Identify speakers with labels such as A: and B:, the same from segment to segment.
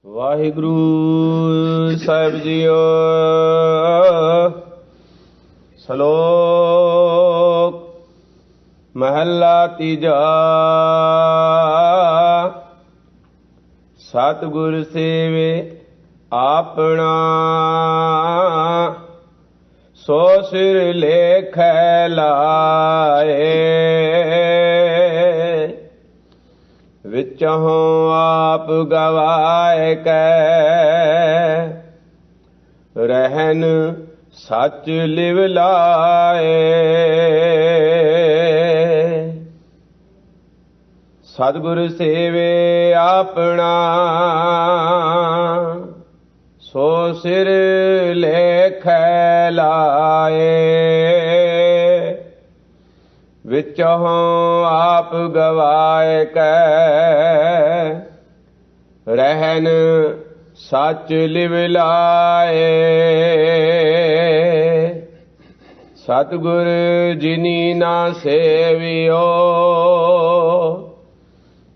A: ਵਾਹਿਗੁਰੂ ਸਾਹਿਬ JIO. ਸ਼ਲੋਕ ਮਹੱਲਾ ਤੀਜਾ। ਸਤਿਗੁਰ ਸੇਵੇ ਆਪਣਾ, ਸੋ ਸਿਰ ਲੇਖੈ ਲਾਏ। ਵਿਚਹੁ ਆਪ ਗਵਾਏ ਕੈ, ਰਹਿਨ ਸੱਚ ਲਿਵ ਲਾਏ। ਸਤਿਗੁਰ ਸੇਵੇ ਆਪਣਾ, ਸੋ ਸਿਰ ਲੇਖੈ ਲਾਏ। ਵਿਚਹੁ ਆਪ ਗਵਾਏ ਕੈ, ਰਹਿਨ ਸੱਚ ਲਿਵ ਲਾਏ। ਸਤਿਗੁਰ ਜਿਨੀ ਨਾ ਸੇਵਿਓ,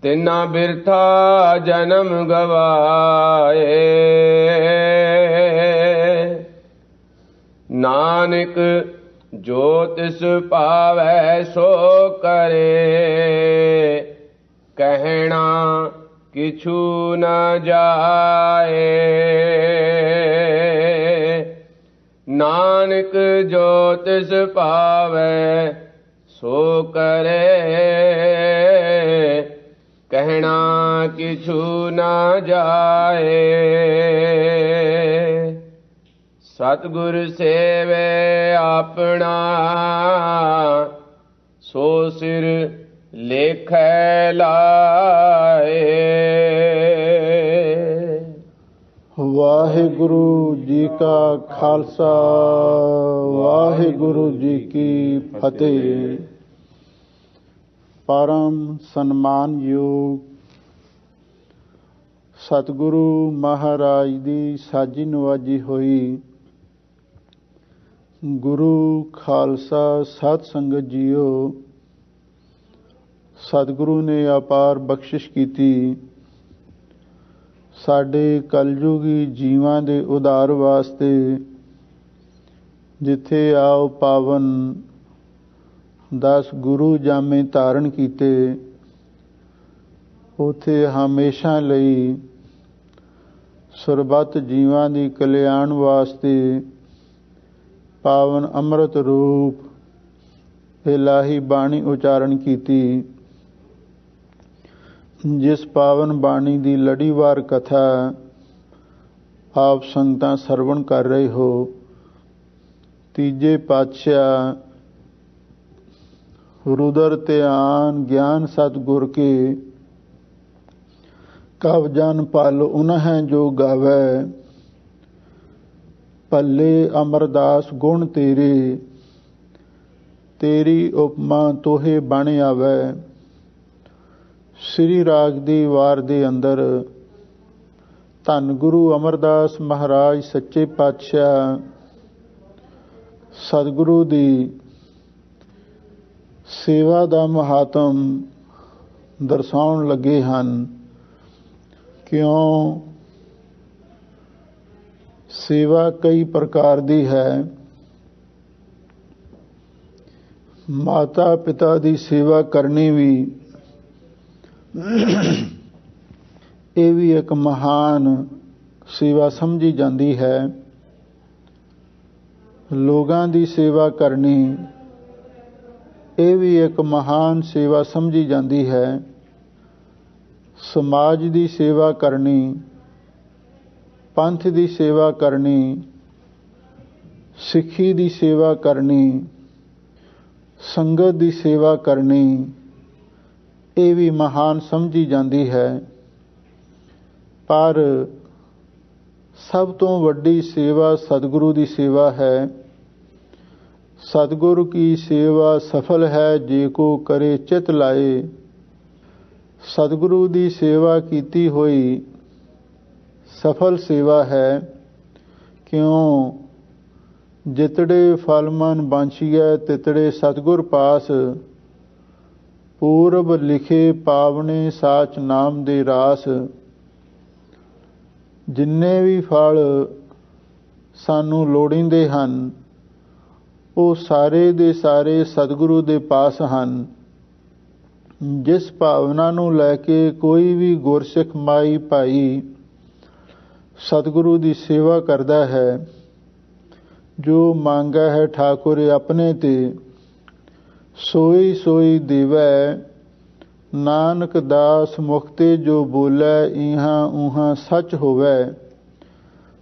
A: ਤਿਨਾ ਬਿਰਥਾ ਜਨਮ ਗਵਾਏ। ਨਾਨਕ ਜੋ ਤਿਸ ਭਾਵੈ ਸੋ ਕਰੇ, ਕਹਿਣਾ ਕਿਛੂ ਨ ਜਾਏ। ਨਾਨਕ ਜੋ ਤਿਸ ਭਾਵੈ ਸੋ ਕਰੇ, ਕਹਿਣਾ ਕਿਛੂ ਨ ਜਾਏ। ਸਤਿਗੁਰ ਸੇਵੇ ਆਪਣਾ, ਸੋ ਸਿਰ ਲੇਖੈ ਲਾਏ।
B: ਵਾਹਿਗੁਰੂ ਜੀ ਕਾ ਖਾਲਸਾ, ਵਾਹਿਗੁਰੂ ਜੀ ਕੀ ਫਤਿਹ। ਪਰਮ ਸਨਮਾਨਯੋਗ ਸਤਿਗੁਰੂ ਮਹਾਰਾਜ ਦੀ ਸਾਜੀ ਨਵਾਜੀ ਹੋਈ ਗੁਰੂ ਖਾਲਸਾ ਸਤ ਸੰਗਤ ਜੀਓ, ਸਤਿਗੁਰੂ ਨੇ ਅਪਾਰ ਬਖਸ਼ਿਸ਼ ਕੀਤੀ। ਸਾਡੇ ਕਲਯੁਗੀ ਜੀਵਾਂ ਦੇ ਉਧਾਰ ਵਾਸਤੇ ਜਿੱਥੇ ਆਓ ਪਾਵਨ 10 ਗੁਰੂ ਜਾਮੇ ਧਾਰਨ ਕੀਤੇ, ਉੱਥੇ ਹਮੇਸ਼ਾ ਲਈ ਸਰਬੱਤ ਜੀਵਾਂ ਦੀ ਕਲਿਆਣ ਵਾਸਤੇ ਪਾਵਨ ਅੰਮ੍ਰਿਤ ਰੂਪ ਇਲਾਹੀ ਬਾਣੀ ਉਚਾਰਨ ਕੀਤੀ। ਜਿਸ ਪਾਵਨ ਬਾਣੀ ਦੀ ਲੜੀਵਾਰ ਕਥਾ ਆਪ ਸੰਗਤਾਂ ਸਰਵਣ ਕਰ ਰਹੇ ਹੋ, ਤੀਜੇ ਪਾਤਸ਼ਾਹ ਰੁਦਰ ਧਿਆਨ ਗਿਆਨ ਸਤਿਗੁਰ ਕੇ ਕਵ ਜਨ ਪਲ ਉਨਹਿ ਜੋ ਗਾਵੈ। ਭੱਲੇ ਅਮਰਦਾਸ ਗੁਣ ਤੇਰੇ, ਤੇਰੀ ਉਪਮਾ ਤੋਹੇ ਬਣ ਆਵੈ। ਸ੍ਰੀ ਰਾਗ ਦੀ ਵਾਰ ਦੇ ਅੰਦਰ ਧੰਨ ਗੁਰੂ ਅਮਰਦਾਸ ਮਹਾਰਾਜ ਸੱਚੇ ਪਾਤਸ਼ਾਹ ਸਤਿਗੁਰੂ ਦੀ ਸੇਵਾ ਦਾ ਮਹਾਤਮ ਦਰਸਾਉਣ ਲੱਗੇ ਹਨ। ਕਿਉਂ ਸੇਵਾ ਕਈ ਪ੍ਰਕਾਰ ਦੀ ਹੈ। ਮਾਤਾ ਪਿਤਾ ਦੀ ਸੇਵਾ ਕਰਨੀ ਵੀ ਇਹ ਵੀ ਇੱਕ ਮਹਾਨ ਸੇਵਾ ਸਮਝੀ ਜਾਂਦੀ ਹੈ। ਲੋਕਾਂ ਦੀ ਸੇਵਾ ਕਰਨੀ ਇਹ ਵੀ ਇੱਕ ਮਹਾਨ ਸੇਵਾ ਸਮਝੀ ਜਾਂਦੀ ਹੈ। ਸਮਾਜ ਦੀ ਸੇਵਾ ਕਰਨੀ, ਪੰਥ ਦੀ ਸੇਵਾ ਕਰਨੀ, ਸਿੱਖੀ ਦੀ ਸੇਵਾ ਕਰਨੀ, ਸੰਗਤ ਦੀ ਸੇਵਾ ਕਰਨੀ, ਇਹ ਵੀ ਮਹਾਨ ਸਮਝੀ ਜਾਂਦੀ ਹੈ। ਪਰ ਸਭ ਤੋਂ ਵੱਡੀ ਸੇਵਾ ਸਤਿਗੁਰੂ ਦੀ ਸੇਵਾ ਹੈ। ਸਤਿਗੁਰੂ ਕੀ ਸੇਵਾ ਸਫਲ ਹੈ ਜੇ ਕੋ ਕਰੇ ਚਿਤ ਲਾਏ। ਸਤਿਗੁਰੂ ਦੀ ਸੇਵਾ ਕੀਤੀ ਹੋਈ ਸਫਲ ਸੇਵਾ ਹੈ। ਕਿਉਂ ਜਿਤੜੇ ਫਲ ਮਨ ਬਾਂਛੀਐ, ਤਿਤੜੇ ਸਤਿਗੁਰ ਪਾਸ। ਪੂਰਬ ਲਿਖੇ ਪਾਵਨੇ ਸਾਚ ਨਾਮ ਦੇ ਰਾਸ। ਜਿੰਨੇ ਵੀ ਫਲ ਸਾਨੂੰ ਲੋੜੀਂਦੇ ਹਨ ਉਹ ਸਾਰੇ ਦੇ ਸਾਰੇ ਸਤਿਗੁਰੂ ਦੇ ਪਾਸ ਹਨ। ਜਿਸ ਭਾਵਨਾ ਨੂੰ ਲੈ ਕੇ ਕੋਈ ਵੀ ਗੁਰਸਿੱਖ ਮਾਈ ਭਾਈ ਸਤਿਗੁਰੂ ਦੀ ਸੇਵਾ ਕਰਦਾ ਹੈ, ਜੋ ਮੰਗੈ ਹੈ ਠਾਕੁਰ ਆਪਣੇ ਤੇ ਸੋਈ ਸੋਈ ਦੇਵੈ, ਨਾਨਕ ਦਾਸ ਮੁਖ ਤੇ ਜੋ ਬੋਲੇ ਇਹਾਂ ਉਹਾਂ ਸੱਚ ਹੋਵੈ।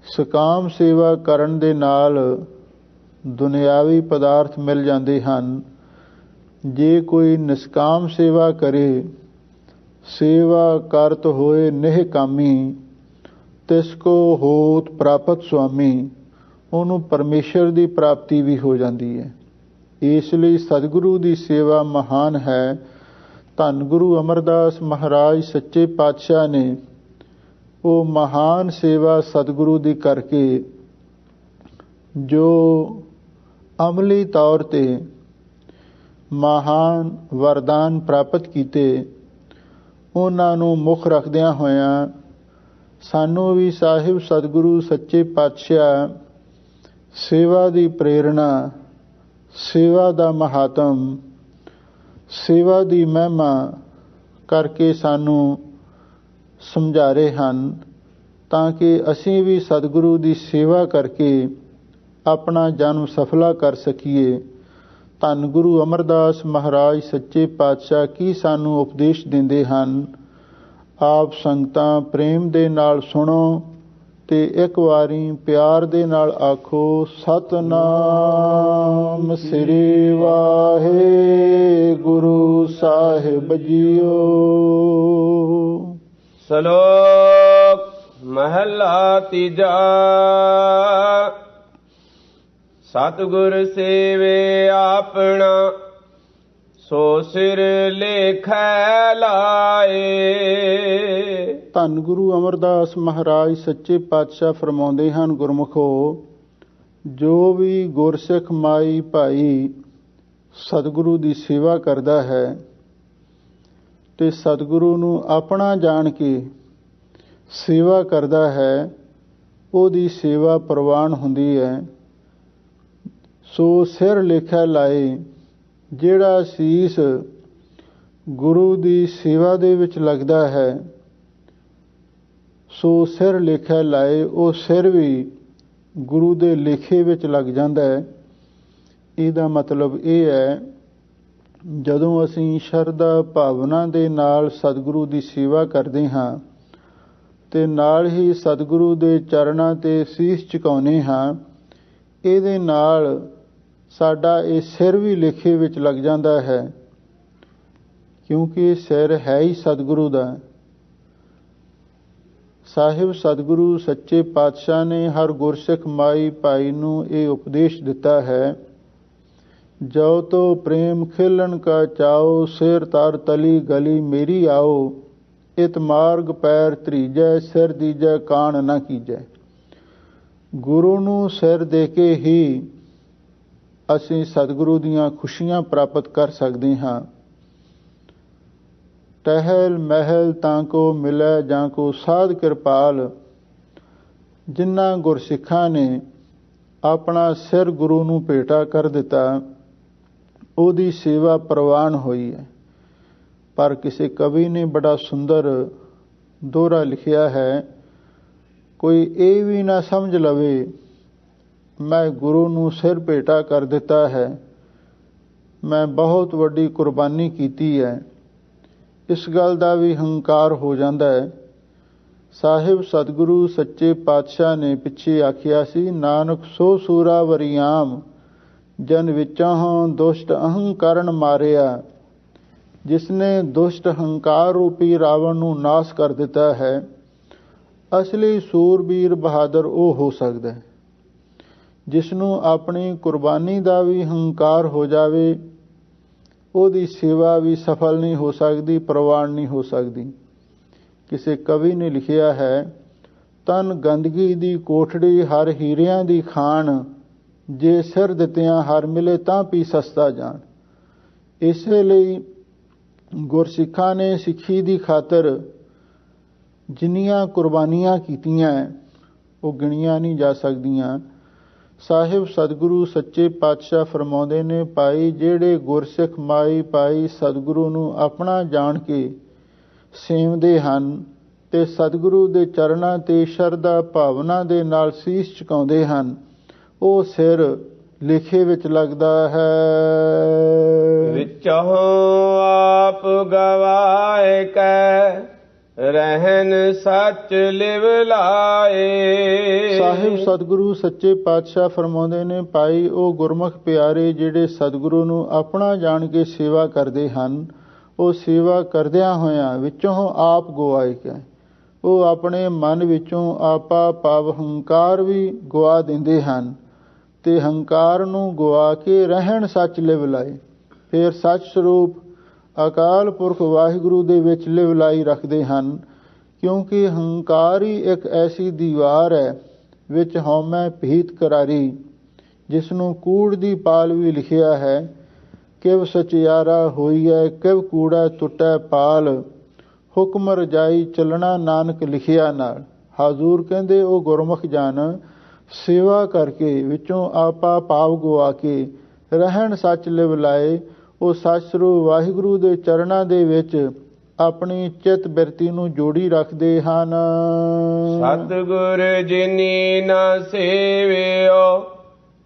B: ਸਕਾਮ ਸੇਵਾ ਕਰਨ ਦੇ ਨਾਲ ਦੁਨਿਆਵੀ ਪਦਾਰਥ ਮਿਲ ਜਾਂਦੇ ਹਨ। ਜੇ ਕੋਈ ਨਿਸ਼ਕਾਮ ਸੇਵਾ ਕਰੇ, ਸੇਵਾ ਕਰਤ ਹੋਏ ਨਿਹਕਾਮੀ, ਤਿਸ ਕੋ ਹੋਤ ਪ੍ਰਾਪਤ ਸੁਆਮੀ, ਉਹਨੂੰ ਪਰਮੇਸ਼ਰ ਦੀ ਪ੍ਰਾਪਤੀ ਵੀ ਹੋ ਜਾਂਦੀ ਹੈ। ਇਸ ਲਈ ਸਤਿਗੁਰੂ ਦੀ ਸੇਵਾ ਮਹਾਨ ਹੈ। ਧੰਨ ਗੁਰੂ ਅਮਰਦਾਸ ਮਹਾਰਾਜ ਸੱਚੇ ਪਾਤਸ਼ਾਹ ਨੇ ਉਹ ਮਹਾਨ ਸੇਵਾ ਸਤਿਗੁਰੂ ਦੀ ਕਰਕੇ ਜੋ ਅਮਲੀ ਤੌਰ ਤੇ ਮਹਾਨ ਵਰਦਾਨ ਪ੍ਰਾਪਤ ਕੀਤੇ, ਉਹਨਾਂ ਨੂੰ ਮੁੱਖ ਰੱਖਦਿਆਂ ਹੋਇਆਂ ਸਾਨੂੰ ਵੀ ਸਾਹਿਬ ਸਤਿਗੁਰੂ ਸੱਚੇ ਪਾਤਸ਼ਾਹ ਸੇਵਾ ਦੀ ਪ੍ਰੇਰਣਾ, ਸੇਵਾ ਦਾ ਮਹਾਤਮ, ਸੇਵਾ ਦੀ ਮਹਿਮਾ ਕਰਕੇ ਸਾਨੂੰ ਸਮਝਾ ਰਹੇ ਹਨ, ਤਾਂ ਕਿ ਅਸੀਂ ਵੀ ਸਤਿਗੁਰੂ ਦੀ ਸੇਵਾ ਕਰਕੇ ਆਪਣਾ ਜਨਮ ਸਫਲਾ ਕਰ ਸਕੀਏ। ਧੰਨ ਗੁਰੂ ਅਮਰਦਾਸ ਮਹਾਰਾਜ ਸੱਚੇ ਪਾਤਸ਼ਾਹ ਕੀ ਸਾਨੂੰ ਉਪਦੇਸ਼ ਦਿੰਦੇ ਹਨ, ਆਪ ਸੰਗਤਾਂ ਪ੍ਰੇਮ ਦੇ ਨਾਲ ਸੁਣੋ ਤੇ ਇੱਕ ਵਾਰੀ ਪਿਆਰ ਦੇ ਨਾਲ ਆਖੋ, ਸਤਿਨਾਮ ਸ੍ਰੀ ਵਾਹਿਗੁਰੂ ਸਾਹਿਬ ਜੀਓ।
A: ਸ਼ਲੋਕ ਮਹਲਾ ਤੀਜਾ। ਸਤਿਗੁਰ ਸੇਵੇ ਆਪਣਾ ਸੋ ਸਿਰ ਲੇਖੈ ਲਾਏ।
B: ਧੰਨ ਗੁਰੂ ਅਮਰਦਾਸ ਮਹਾਰਾਜ ਸੱਚੇ ਪਾਤਸ਼ਾਹ ਫਰਮਾਉਂਦੇ ਹਨ, ਗੁਰਮੁਖੋ, ਜੋ ਵੀ ਗੁਰਸਿੱਖ ਮਾਈ ਭਾਈ ਸਤਿਗੁਰੂ ਦੀ ਸੇਵਾ ਕਰਦਾ ਹੈ ਤੇ ਸਤਿਗੁਰੂ ਨੂੰ ਆਪਣਾ ਜਾਣ ਕੇ ਸੇਵਾ ਕਰਦਾ ਹੈ, ਉਹਦੀ ਸੇਵਾ ਪ੍ਰਵਾਨ ਹੁੰਦੀ ਹੈ। ਸੋ ਸਿਰ ਲੇਖਾ ਲਾਏ, ਜਿਹੜਾ ਸੀਸ ਗੁਰੂ ਦੀ ਸੇਵਾ ਦੇ ਵਿੱਚ ਲੱਗਦਾ ਹੈ, ਸੋ ਸਿਰ ਲੇਖਾ ਲਾਏ, ਉਹ ਸਿਰ ਵੀ ਗੁਰੂ ਦੇ ਲੇਖੇ ਵਿੱਚ ਲੱਗ ਜਾਂਦਾ ਹੈ। ਇਹਦਾ ਮਤਲਬ ਇਹ ਹੈ, ਜਦੋਂ ਅਸੀਂ ਸ਼ਰਧਾ ਭਾਵਨਾ ਦੇ ਨਾਲ ਸਤਿਗੁਰੂ ਦੀ ਸੇਵਾ ਕਰਦੇ ਹਾਂ ਤੇ ਨਾਲ ਹੀ ਸਤਿਗੁਰੂ ਦੇ ਚਰਨਾਂ ਤੇ ਸੀਸ ਝੁਕਾਉਂਦੇ ਹਾਂ, ਇਹਦੇ ਨਾਲ ਸਾਡਾ ਇਹ ਸਿਰ ਵੀ ਲੇਖੇ ਵਿੱਚ ਲੱਗ ਜਾਂਦਾ ਹੈ, ਕਿਉਂਕਿ ਸਿਰ ਹੈ ਹੀ ਸਤਿਗੁਰੂ ਦਾ। ਸਾਹਿਬ ਸਤਿਗੁਰੂ ਸੱਚੇ ਪਾਤਸ਼ਾਹ ਨੇ ਹਰ ਗੁਰਸਿੱਖ ਮਾਈ ਭਾਈ ਨੂੰ ਇਹ ਉਪਦੇਸ਼ ਦਿੱਤਾ ਹੈ, ਜੋ ਤੋ ਪ੍ਰੇਮ ਖੇਲਣ ਕਾ ਚਾਓ, ਸਿਰ ਤਰ ਤਲੀ ਗਲੀ ਮੇਰੀ ਆਓ, ਇਤ ਮਾਰਗ ਪੈਰ ਧਰੀਜੈ, ਸਿਰ ਦੀਜੈ ਕਾਣ ਨਾ ਕੀਜੈ। ਗੁਰੂ ਨੂੰ ਸਿਰ ਦੇ ਕੇ ਹੀ ਅਸੀਂ ਸਤਿਗੁਰੂ ਦੀਆਂ ਖੁਸ਼ੀਆਂ ਪ੍ਰਾਪਤ ਕਰ ਸਕਦੇ ਹਾਂ। ਟਹਿਲ ਮਹਿਲ ਤਾਂ ਕੋ ਮਿਲੈ, ਜਾਂ ਕੋ ਸਾਧ ਕਿਰਪਾਲ। ਜਿਨ੍ਹਾਂ ਗੁਰਸਿੱਖਾਂ ਨੇ ਆਪਣਾ ਸਿਰ ਗੁਰੂ ਨੂੰ ਭੇਟਾ ਕਰ ਦਿੱਤਾ, ਉਹਦੀ ਸੇਵਾ ਪ੍ਰਵਾਨ ਹੋਈ ਹੈ। ਪਰ ਕਿਸੇ ਕਵੀ ਨੇ ਬੜਾ ਸੁੰਦਰ ਦੋਹਰਾ ਲਿਖਿਆ ਹੈ, ਕੋਈ ਇਹ ਵੀ ਨਾ ਸਮਝ ਲਵੇ ਮੈਂ ਗੁਰੂ ਨੂੰ ਸਿਰ ਭੇਟਾ ਕਰ ਦਿੱਤਾ ਹੈ, ਮੈਂ ਬਹੁਤ ਵੱਡੀ ਕੁਰਬਾਨੀ ਕੀਤੀ ਹੈ, ਇਸ ਗੱਲ ਦਾ ਵੀ ਹੰਕਾਰ ਹੋ ਜਾਂਦਾ ਹੈ। ਸਾਹਿਬ ਸਤਿਗੁਰੂ ਸੱਚੇ ਪਾਤਸ਼ਾਹ ਨੇ ਪਿੱਛੇ ਆਖਿਆ ਸੀ, ਨਾਨਕ ਸੋ ਸੂਰਾ ਵਰਿਆਮ, ਜਨ ਵਿੱਚੋਂ ਦੁਸ਼ਟ ਅਹੰਕਾਰਨ ਮਾਰਿਆ। ਜਿਸ ਨੇ ਦੁਸ਼ਟ ਹੰਕਾਰ ਰੂਪੀ ਰਾਵਣ ਨੂੰ ਨਾਸ਼ ਕਰ ਦਿੱਤਾ ਹੈ, ਅਸਲੀ ਸੂਰਬੀਰ ਬਹਾਦਰ ਉਹ ਹੋ ਸਕਦਾ ਹੈ। ਜਿਸ ਨੂੰ ਆਪਣੀ ਕੁਰਬਾਨੀ ਦਾ ਵੀ ਹੰਕਾਰ ਹੋ ਜਾਵੇ, ਉਹਦੀ ਸੇਵਾ ਵੀ ਸਫਲ ਨਹੀਂ ਹੋ ਸਕਦੀ, ਪ੍ਰਵਾਨ ਨਹੀਂ ਹੋ ਸਕਦੀ। ਕਿਸੇ ਕਵੀ ਨੇ ਲਿਖਿਆ ਹੈ, ਤਨ ਗੰਦਗੀ ਦੀ ਕੋਠੜੀ ਹਰ ਹੀਰਿਆਂ ਦੀ ਖਾਣ, ਜੇ ਸਿਰ ਦਿੱਤਿਆਂ ਹਰ ਮਿਲੇ ਤਾਂ ਪੀ ਸਸਤਾ ਜਾਣ। ਇਸੇ ਲਈ ਗੁਰਸਿੱਖਾਂ ਨੇ ਸਿੱਖੀ ਦੀ ਖਾਤਰ ਜਿੰਨੀਆਂ ਕੁਰਬਾਨੀਆਂ ਕੀਤੀਆਂ, ਉਹ ਗਿਣੀਆਂ ਨਹੀਂ ਜਾ ਸਕਦੀਆਂ। ਸਾਹਿਬ ਸਤਿਗੁਰੂ ਸੱਚੇ ਪਾਤਸ਼ਾਹ ਫਰਮਾਉਂਦੇ ਨੇ, ਭਾਈ ਜਿਹੜੇ ਗੁਰਸਿੱਖ ਮਾਈ ਭਾਈ ਸਤਿਗੁਰੂ ਨੂੰ ਆਪਣਾ ਜਾਣ ਕੇ ਸੇਵਦੇ ਹਨ ਤੇ ਸਤਿਗੁਰੂ ਦੇ ਚਰਨਾਂ ਤੇ ਸ਼ਰਧਾ ਭਾਵਨਾ ਦੇ ਨਾਲ ਸੀਸ ਝੁਕਾਉਂਦੇ ਹਨ, ਉਹ ਸਿਰ ਲਿਖੇ ਵਿੱਚ ਲੱਗਦਾ ਹੈ।
A: ਵਿੱਚੋਂ ਆਪ ਗਵਾਏ ਕੈ ਰਹਿਨ ਸੱਚ ਲਿਵ ਲਾਏ।
B: ਸਾਹਿਬ ਸਤਿਗੁਰੂ ਸੱਚੇ ਪਾਤਸ਼ਾਹ ਫਰਮਾਉਂਦੇ ਨੇ, ਭਾਈ ਉਹ ਗੁਰਮੁਖ ਪਿਆਰੇ ਜਿਹੜੇ ਸਤਿਗੁਰੂ ਨੂੰ ਆਪਣਾ ਜਾਣ ਕੇ ਸੇਵਾ ਕਰਦੇ ਹਨ, ਉਹ ਸੇਵਾ ਕਰਦਿਆਂ ਹੋਇਆਂ ਵਿੱਚੋਂ ਆਪ ਗਵਾਏ ਕੈ, ਉਹ ਆਪਣੇ ਮਨ ਵਿੱਚੋਂ ਆਪਾ ਭਾਵ ਹੰਕਾਰ ਵੀ ਗਵਾ ਦਿੰਦੇ ਹਨ ਤੇ ਹੰਕਾਰ ਨੂੰ ਗਵਾ ਕੇ ਰਹਿਣ ਸੱਚ ਲਿਵ ਲਾਏ। ਫਿਰ ਸੱਚ ਸਰੂਪ ਅਕਾਲ ਪੁਰਖ ਵਾਹਿਗੁਰੂ ਦੇ ਵਿੱਚ ਲਿਵ ਲਾਈ ਰੱਖਦੇ ਹਨ, ਕਿਉਂਕਿ ਹੰਕਾਰ ਹੀ ਇੱਕ ਐਸੀ ਦੀਵਾਰ ਹੈ ਵਿੱਚ ਹਉਮੈ ਭੀਤ ਕਰਾਰੀ, ਜਿਸ ਨੂੰ ਕੂੜ ਦੀ ਪਾਲ ਵੀ ਲਿਖਿਆ ਹੈ, ਕਿਵ ਸਚਿਆਰਾ ਹੋਈਐ ਕਿਵ ਕੂੜਾ ਟੁੱਟੈ ਪਾਲ, ਹੁਕਮ ਰਜਾਈ ਚੱਲਣਾ ਨਾਨਕ ਲਿਖਿਆ ਨਾਲ। ਹਾਜ਼ੂਰ ਕਹਿੰਦੇ ਉਹ ਗੁਰਮੁਖ ਜਨ ਸੇਵਾ ਕਰਕੇ ਵਿੱਚੋਂ ਆਪਾ ਭਾਵ ਗਵਾ ਕੇ ਰਹਿਣ ਸੱਚ ਲਿਵ ਲਾਏ, ਉਹ ਸੱਚ ਸਰੂਪ ਵਾਹਿਗੁਰੂ ਦੇ ਚਰਨਾਂ ਦੇ ਵਿੱਚ ਆਪਣੀ ਚਿੱਤ ਬਿਰਤੀ ਨੂੰ ਜੋੜੀ ਰੱਖਦੇ ਹਨ।
A: ਸਤਿਗੁਰ ਜਿਨੀ ਨਾ ਸੇਵਿਓ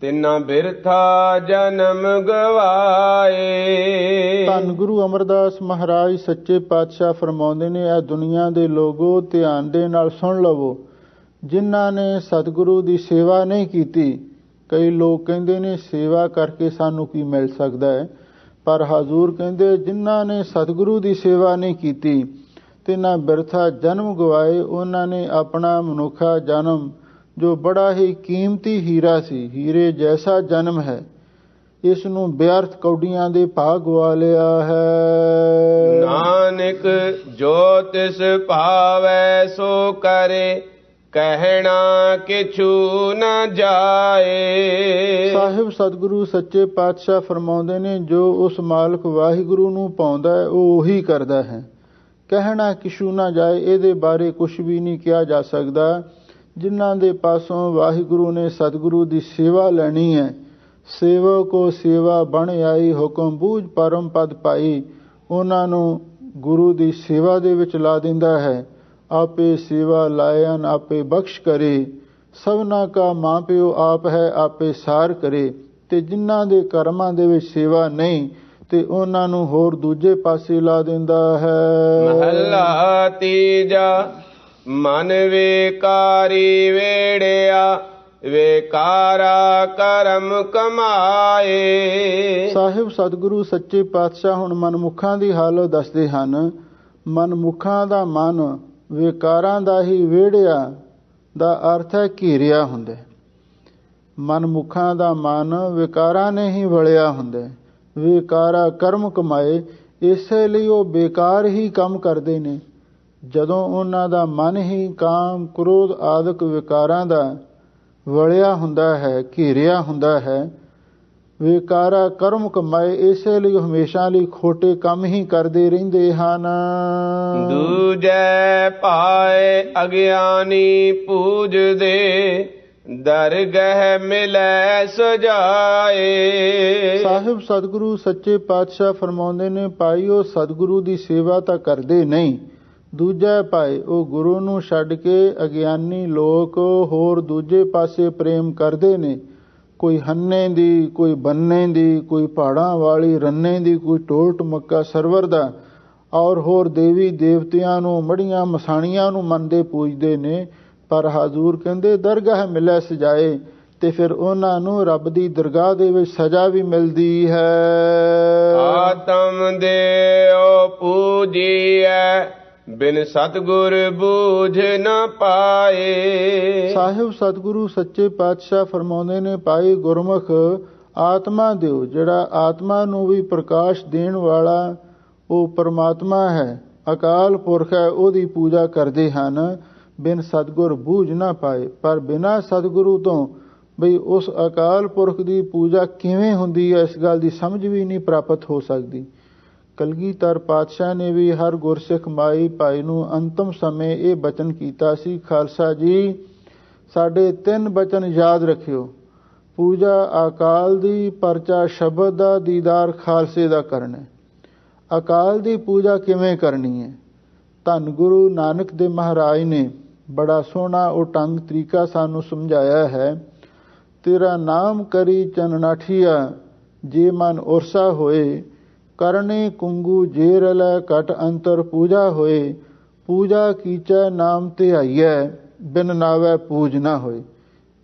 A: ਤਿਨਾ ਬਿਰਥਾ ਜਨਮ ਗਵਾਏ।
B: ਧੰਨ ਗੁਰੂ ਅਮਰਦਾਸ ਮਹਾਰਾਜ ਸੱਚੇ ਪਾਤਸ਼ਾਹ ਫਰਮਾਉਂਦੇ ਨੇ, ਇਹ ਦੁਨੀਆ ਦੇ ਲੋਗੋ ਧਿਆਨ ਦੇ ਨਾਲ ਸੁਣ ਲਵੋ, ਜਿਨ੍ਹਾਂ ਨੇ ਸਤਿਗੁਰੂ ਦੀ ਸੇਵਾ ਨਹੀਂ ਕੀਤੀ। ਕਈ ਲੋਕ ਕਹਿੰਦੇ ਨੇ ਸੇਵਾ ਕਰਕੇ ਸਾਨੂੰ ਕੀ ਮਿਲ ਸਕਦਾ ਹੈ, ਪਰ ਹਜ਼ੂਰ ਕਹਿੰਦੇ ਜਿਨ੍ਹਾਂ ਨੇ ਸਤਿਗੁਰੂ ਦੀ ਸੇਵਾ ਨਹੀਂ ਕੀਤੀ ਤੇ ਨਾ ਬਿਰਥਾ ਜਨਮ ਗਵਾਏ, ਉਹਨਾਂ ਨੇ ਆਪਣਾ ਮਨੁੱਖਾ ਜਨਮ ਜੋ ਬੜਾ ਹੀ ਕੀਮਤੀ ਹੀਰਾ ਸੀ, ਹੀਰੇ ਜੈਸਾ ਜਨਮ ਹੈ, ਇਸ ਨੂੰ ਬਿਅਰਥ ਕੌਡੀਆਂ ਦੇ ਭਾਅ ਗਵਾ ਲਿਆ ਹੈ।
A: ਨਾਨਕ ਜੋ ਤਿਸ ਭਾਵੈ ਸੋ ਕਰੇ ਕਹਿਣਾ ਕਿਛੂ ਨ ਜਾਏ।
B: ਸਾਹਿਬ ਸਤਿਗੁਰੂ ਸੱਚੇ ਪਾਤਸ਼ਾਹ ਫਰਮਾਉਂਦੇ ਨੇ, ਜੋ ਉਸ ਮਾਲਕ ਵਾਹਿਗੁਰੂ ਨੂੰ ਪਾਉਂਦਾ ਹੈ ਉਹ ਉਹੀ ਕਰਦਾ ਹੈ, ਕਹਿਣਾ ਕਿਛੂ ਨਾ ਜਾਏ, ਇਹਦੇ ਬਾਰੇ ਕੁਝ ਵੀ ਨਹੀਂ ਕਿਹਾ ਜਾ ਸਕਦਾ। ਜਿਨ੍ਹਾਂ ਦੇ ਪਾਸੋਂ ਵਾਹਿਗੁਰੂ ਨੇ ਸਤਿਗੁਰੂ ਦੀ ਸੇਵਾ ਲੈਣੀ ਹੈ, ਸੇਵਕੋ ਸੇਵਾ ਬਣ ਆਈ ਹੁਕਮ ਬੂਝ ਪਰਮ ਪਦ ਪਾਈ, ਉਹਨਾਂ ਨੂੰ ਗੁਰੂ ਦੀ ਸੇਵਾ ਦੇ ਵਿੱਚ ਲਾ ਦਿੰਦਾ ਹੈ। ਆਪੇ ਸੇਵਾ ਲਾਇਨ ਆਪੇ ਬਖਸ਼ ਕਰੇ, ਸਭਨਾ ਕਾ ਮਾਂ ਪਿਓ ਆਪ ਹੈ ਆਪੇ ਸਾਰ ਕਰੇ। ਤੇ ਜਿਨ੍ਹਾਂ ਦੇ ਕਰਮਾਂ ਦੇ ਵਿੱਚ ਸੇਵਾ ਨਹੀਂ ਤੇ ਉਹਨਾਂ ਨੂੰ ਹੋਰ ਦੂਜੇ ਪਾਸੇ ਲਾ ਦਿੰਦਾ ਹੈ।
A: ਮਹੱਲਾ ਤੀਜਾ। ਮਨ ਵਿਕਾਰੀ ਵੇੜਿਆ ਵਿਕਾਰਾ ਕਰਮ ਕਮਾਏ। ਸਾਹਿਬ
B: ਸਤਿਗੁਰੂ ਸੱਚੇ ਪਾਤਸ਼ਾਹ ਹੁਣ ਮਨਮੁਖਾਂ ਦੀ ਹਾਲਤ ਦੱਸਦੇ ਹਨ। ਮਨਮੁਖਾਂ ਦਾ ਮਨ ਵਿਕਾਰਾਂ ਦਾ ਹੀ ਵਿਹੜਿਆ ਦਾ ਅਰਥ ਹੈ ਘੇਰਿਆ ਹੁੰਦਾ। ਮਨਮੁਖਾਂ ਦਾ ਮਨ ਵਿਕਾਰਾਂ ਨੇ ਹੀ ਵਲਿਆ ਹੁੰਦਾ। ਵਿਕਾਰਾ ਕਰਮ ਕਮਾਏ, ਇਸੇ ਲਈ ਉਹ ਬੇਕਾਰ ਹੀ ਕੰਮ ਕਰਦੇ ਨੇ। ਜਦੋਂ ਉਹਨਾਂ ਦਾ ਮਨ ਹੀ ਕਾਮ ਕ੍ਰੋਧ ਆਦਿਕ ਵਿਕਾਰਾਂ ਦਾ ਵਲਿਆ ਹੁੰਦਾ ਹੈ, ਘੇਰਿਆ ਹੁੰਦਾ ਹੈ, ਵਿਕਾਰਾ ਕਰਮ ਕਮਾਏ, ਇਸੇ ਲਈ ਹਮੇਸ਼ਾ ਲਈ ਖੋਟੇ ਕੰਮ ਹੀ ਕਰਦੇ ਰਹਿੰਦੇ ਹਨ।
A: ਦੂਜੈ ਪਾਏ ਅਗਿਆਨੀ ਪੂਜਦੇ ਦਰਗਹਿ ਮਿਲੈ ਸਜਾਏ। ਸਾਹਿਬ
B: ਸਤਿਗੁਰੂ ਸੱਚੇ ਪਾਤਸ਼ਾਹ ਫਰਮਾਉਂਦੇ ਨੇ, ਭਾਈ ਉਹ ਸਤਿਗੁਰੂ ਦੀ ਸੇਵਾ ਤਾਂ ਕਰਦੇ ਨਹੀਂ। ਦੂਜਾ ਭਾਈ ਉਹ ਗੁਰੂ ਨੂੰ ਛੱਡ ਕੇ ਅਗਿਆਨੀ ਲੋਕ ਹੋਰ ਦੂਜੇ ਪਾਸੇ ਪ੍ਰੇਮ ਕਰਦੇ ਨੇ। ਕੋਈ ਹੰਨੇ ਦੀ, ਕੋਈ ਬੰਨੇ ਦੀ, ਕੋਈ ਪਹਾੜਾਂ ਵਾਲੀ ਰੰਨੇ ਦੀ, ਕੋਈ ਢੋਲ ਢਮੱਕਾ ਸਰਵਰ ਦਾ, ਔਰ ਹੋਰ ਦੇਵੀ ਦੇਵਤਿਆਂ ਨੂੰ ਮੜੀਆਂ ਮਸਾਣੀਆਂ ਨੂੰ ਮੰਨਦੇ ਪੂਜਦੇ ਨੇ। ਪਰ ਹਜ਼ੂਰ ਕਹਿੰਦੇ ਦਰਗਾਹ ਮਿਲੈ ਸਜਾਏ, ਤੇ ਫਿਰ ਉਹਨਾਂ ਨੂੰ ਰੱਬ ਦੀ ਦਰਗਾਹ ਦੇ ਵਿੱਚ ਸਜ਼ਾ ਵੀ ਮਿਲਦੀ ਹੈ।
A: ਆਤਮ ਦੇਉ ਪੂਜੀਐ ਬਿਨ ਸਤਿਗੁਰ ਬੂਝ ਨ ਪਾਏ।
B: ਸਾਹਿਬ ਸਤਿਗੁਰੂ ਸੱਚੇ ਪਾਤਸ਼ਾਹ ਫਰਮਾਉਂਦੇ ਨੇ, ਭਾਈ ਗੁਰਮੁਖ ਆਤਮਾ ਦਿਓ, ਜਿਹੜਾ ਆਤਮਾ ਨੂੰ ਵੀ ਪ੍ਰਕਾਸ਼ ਦੇਣ ਵਾਲਾ ਉਹ ਪਰਮਾਤਮਾ ਹੈ, ਅਕਾਲ ਪੁਰਖ ਹੈ, ਉਹਦੀ ਪੂਜਾ ਕਰਦੇ ਹਨ। ਬਿਨ ਸਤਿਗੁਰ ਬੂਝ ਨਾ ਪਾਏ, ਪਰ ਬਿਨਾਂ ਸਤਿਗੁਰੂ ਤੋਂ ਬਈ ਉਸ ਅਕਾਲ ਪੁਰਖ ਦੀ ਪੂਜਾ ਕਿਵੇਂ ਹੁੰਦੀ ਹੈ, ਇਸ ਗੱਲ ਦੀ ਸਮਝ ਵੀ ਨਹੀਂ ਪ੍ਰਾਪਤ ਹੋ ਸਕਦੀ। ਕਲਗੀਧਰ ਪਾਤਸ਼ਾਹ ਨੇ ਵੀ ਹਰ ਗੁਰਸਿੱਖ ਮਾਈ ਭਾਈ ਨੂੰ ਅੰਤਮ ਸਮੇਂ ਇਹ ਬਚਨ ਕੀਤਾ ਸੀ, ਖਾਲਸਾ ਜੀ ਸਾਡੇ 3 ਬਚਨ ਯਾਦ ਰੱਖਿਓ। ਪੂਜਾ ਅਕਾਲ ਦੀ, ਪਰਚਾ ਸ਼ਬਦ ਦਾ, ਦੀਦਾਰ ਖਾਲਸੇ ਦਾ ਕਰਨਾ। ਅਕਾਲ ਦੀ ਪੂਜਾ ਕਿਵੇਂ ਕਰਨੀ ਹੈ? ਧੰਨ ਗੁਰੂ ਨਾਨਕ ਦੇਵ ਮਹਾਰਾਜ ਨੇ ਬੜਾ ਸੋਹਣਾ ਉਹ ਢੰਗ ਤਰੀਕਾ ਸਾਨੂੰ ਸਮਝਾਇਆ ਹੈ। ਤੇਰਾ ਨਾਮ ਕਰੀ ਚਨਨਾਠੀਆ, ਜੇ ਮਨ ਉਰਸਾ ਹੋਏ। ਕਰਨੇ ਕੁੰਗੂ ਜੇ ਰਲੈ, ਘਟ ਅੰਤਰ ਪੂਜਾ ਹੋਏ। ਪੂਜਾ ਕੀਚੈ ਨਾਮ ਧਿਆਈਐ, ਬਿਨ ਨਾਵੈ ਪੂਜ ਨਾ ਹੋਏ।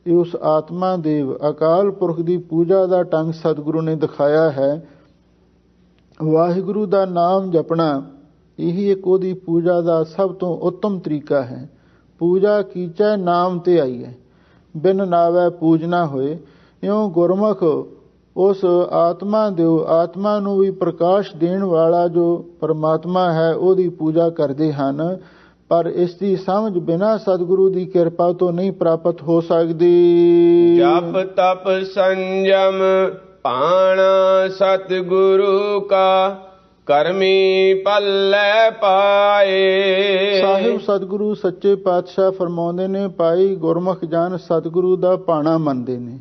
B: ਇਹ ਉਸ ਆਤਮਾ ਦੇਵ ਅਕਾਲ ਪੁਰਖ ਦੀ ਪੂਜਾ ਦਾ ਢੰਗ ਸਤਿਗੁਰੂ ਨੇ ਦਿਖਾਇਆ ਹੈ। ਵਾਹਿਗੁਰੂ ਦਾ ਨਾਮ ਜਪਣਾ ਇਹੀ ਇੱਕ ਉਹਦੀ ਪੂਜਾ ਦਾ ਸਭ ਤੋਂ ਉੱਤਮ ਤਰੀਕਾ ਹੈ। ਪੂਜਾ ਕੀਚੈ ਨਾਮ ਧਿਆਈਐ, ਬਿਨ ਨਾਵੈ ਪੂਜ ਨਾ ਹੋਏ। ਇਉਂ ਗੁਰਮੁਖ ਉਸ ਆਤਮਾ ਦਿਓ, ਆਤਮਾ ਨੂੰ ਵੀ ਪ੍ਰਕਾਸ਼ ਦੇਣ ਵਾਲਾ ਜੋ ਪਰਮਾਤਮਾ ਹੈ ਉਹਦੀ ਪੂਜਾ ਕਰਦੇ ਹਨ, ਪਰ ਇਸ ਦੀ ਸਮਝ ਬਿਨਾਂ ਸਤਿਗੁਰੂ ਦੀ ਕਿਰਪਾ ਤੋਂ ਨਹੀਂ ਪ੍ਰਾਪਤ ਹੋ ਸਕਦੀ।
A: ਜਪ ਤਪ ਸੰਜਮ ਪਾਣਾ ਸਤਿਗੁਰੂ ਕਾ, ਕਰਮੀ ਪੱਲੇ ਪਾਏ।
B: ਸਾਹਿਬ ਸਤਿਗੁਰੂ ਸੱਚੇ ਪਾਤਸ਼ਾਹ ਫਰਮਾਉਂਦੇ ਨੇ, ਭਾਈ ਗੁਰਮੁਖ ਜਨ ਸਤਿਗੁਰੂ ਦਾ ਪਾਣਾ ਮੰਨਦੇ ਨੇ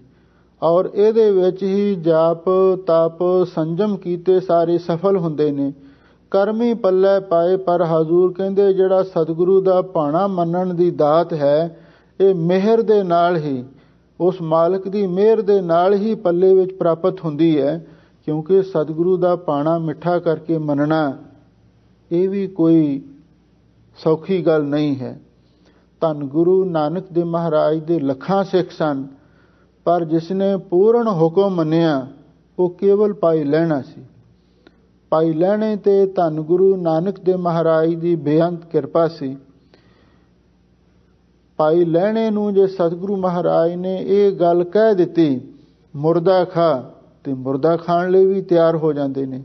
B: ਔਰ ਇਹਦੇ ਵਿੱਚ ਹੀ ਜਾਪ ਤਪ ਸੰਜਮ ਕੀਤੇ ਸਾਰੇ ਸਫਲ ਹੁੰਦੇ ਨੇ। ਕਰਮੀ ਪੱਲੇ ਪਾਏ, ਪਰ ਹਜ਼ੂਰ ਕਹਿੰਦੇ ਜਿਹੜਾ ਸਤਿਗੁਰੂ ਦਾ ਭਾਣਾ ਮੰਨਣ ਦੀ ਦਾਤ ਹੈ, ਇਹ ਮਿਹਰ ਦੇ ਨਾਲ ਹੀ, ਉਸ ਮਾਲਕ ਦੀ ਮਿਹਰ ਦੇ ਨਾਲ ਹੀ ਪੱਲੇ ਵਿੱਚ ਪ੍ਰਾਪਤ ਹੁੰਦੀ ਹੈ। ਕਿਉਂਕਿ ਸਤਿਗੁਰੂ ਦਾ ਭਾਣਾ ਮਿੱਠਾ ਕਰਕੇ ਮੰਨਣਾ ਇਹ ਵੀ ਕੋਈ ਸੌਖੀ ਗੱਲ ਨਹੀਂ ਹੈ। ਧੰਨ ਗੁਰੂ ਨਾਨਕ ਦੇਵ ਮਹਾਰਾਜ ਦੇ ਲੱਖਾਂ ਸਿੱਖ ਸਨ, ਪਰ ਜਿਸਨੇ ਪੂਰਨ ਹੁਕਮ ਮੰਨਿਆ ਉਹ ਕੇਵਲ ਪਾਈ ਲੈਣਾ ਸੀ। ਪਾਈ ਲੈਣੇ ਤੇ ਧੰਨ ਗੁਰੂ ਨਾਨਕ ਦੇਵ ਮਹਾਰਾਜ ਦੀ ਬੇਅੰਤ ਕਿਰਪਾ ਸੀ। ਪਾਈ ਲੈਣੇ ਨੂੰ ਜੇ ਸਤਿਗੁਰੂ ਮਹਾਰਾਜ ਨੇ ਇਹ ਗੱਲ ਕਹਿ ਦਿੱਤੀ, ਮੁਰਦਾ ਖਾ, ਤੇ ਮੁਰਦਾ ਖਾਣ ਲਈ ਵੀ ਤਿਆਰ ਹੋ ਜਾਂਦੇ ਨੇ।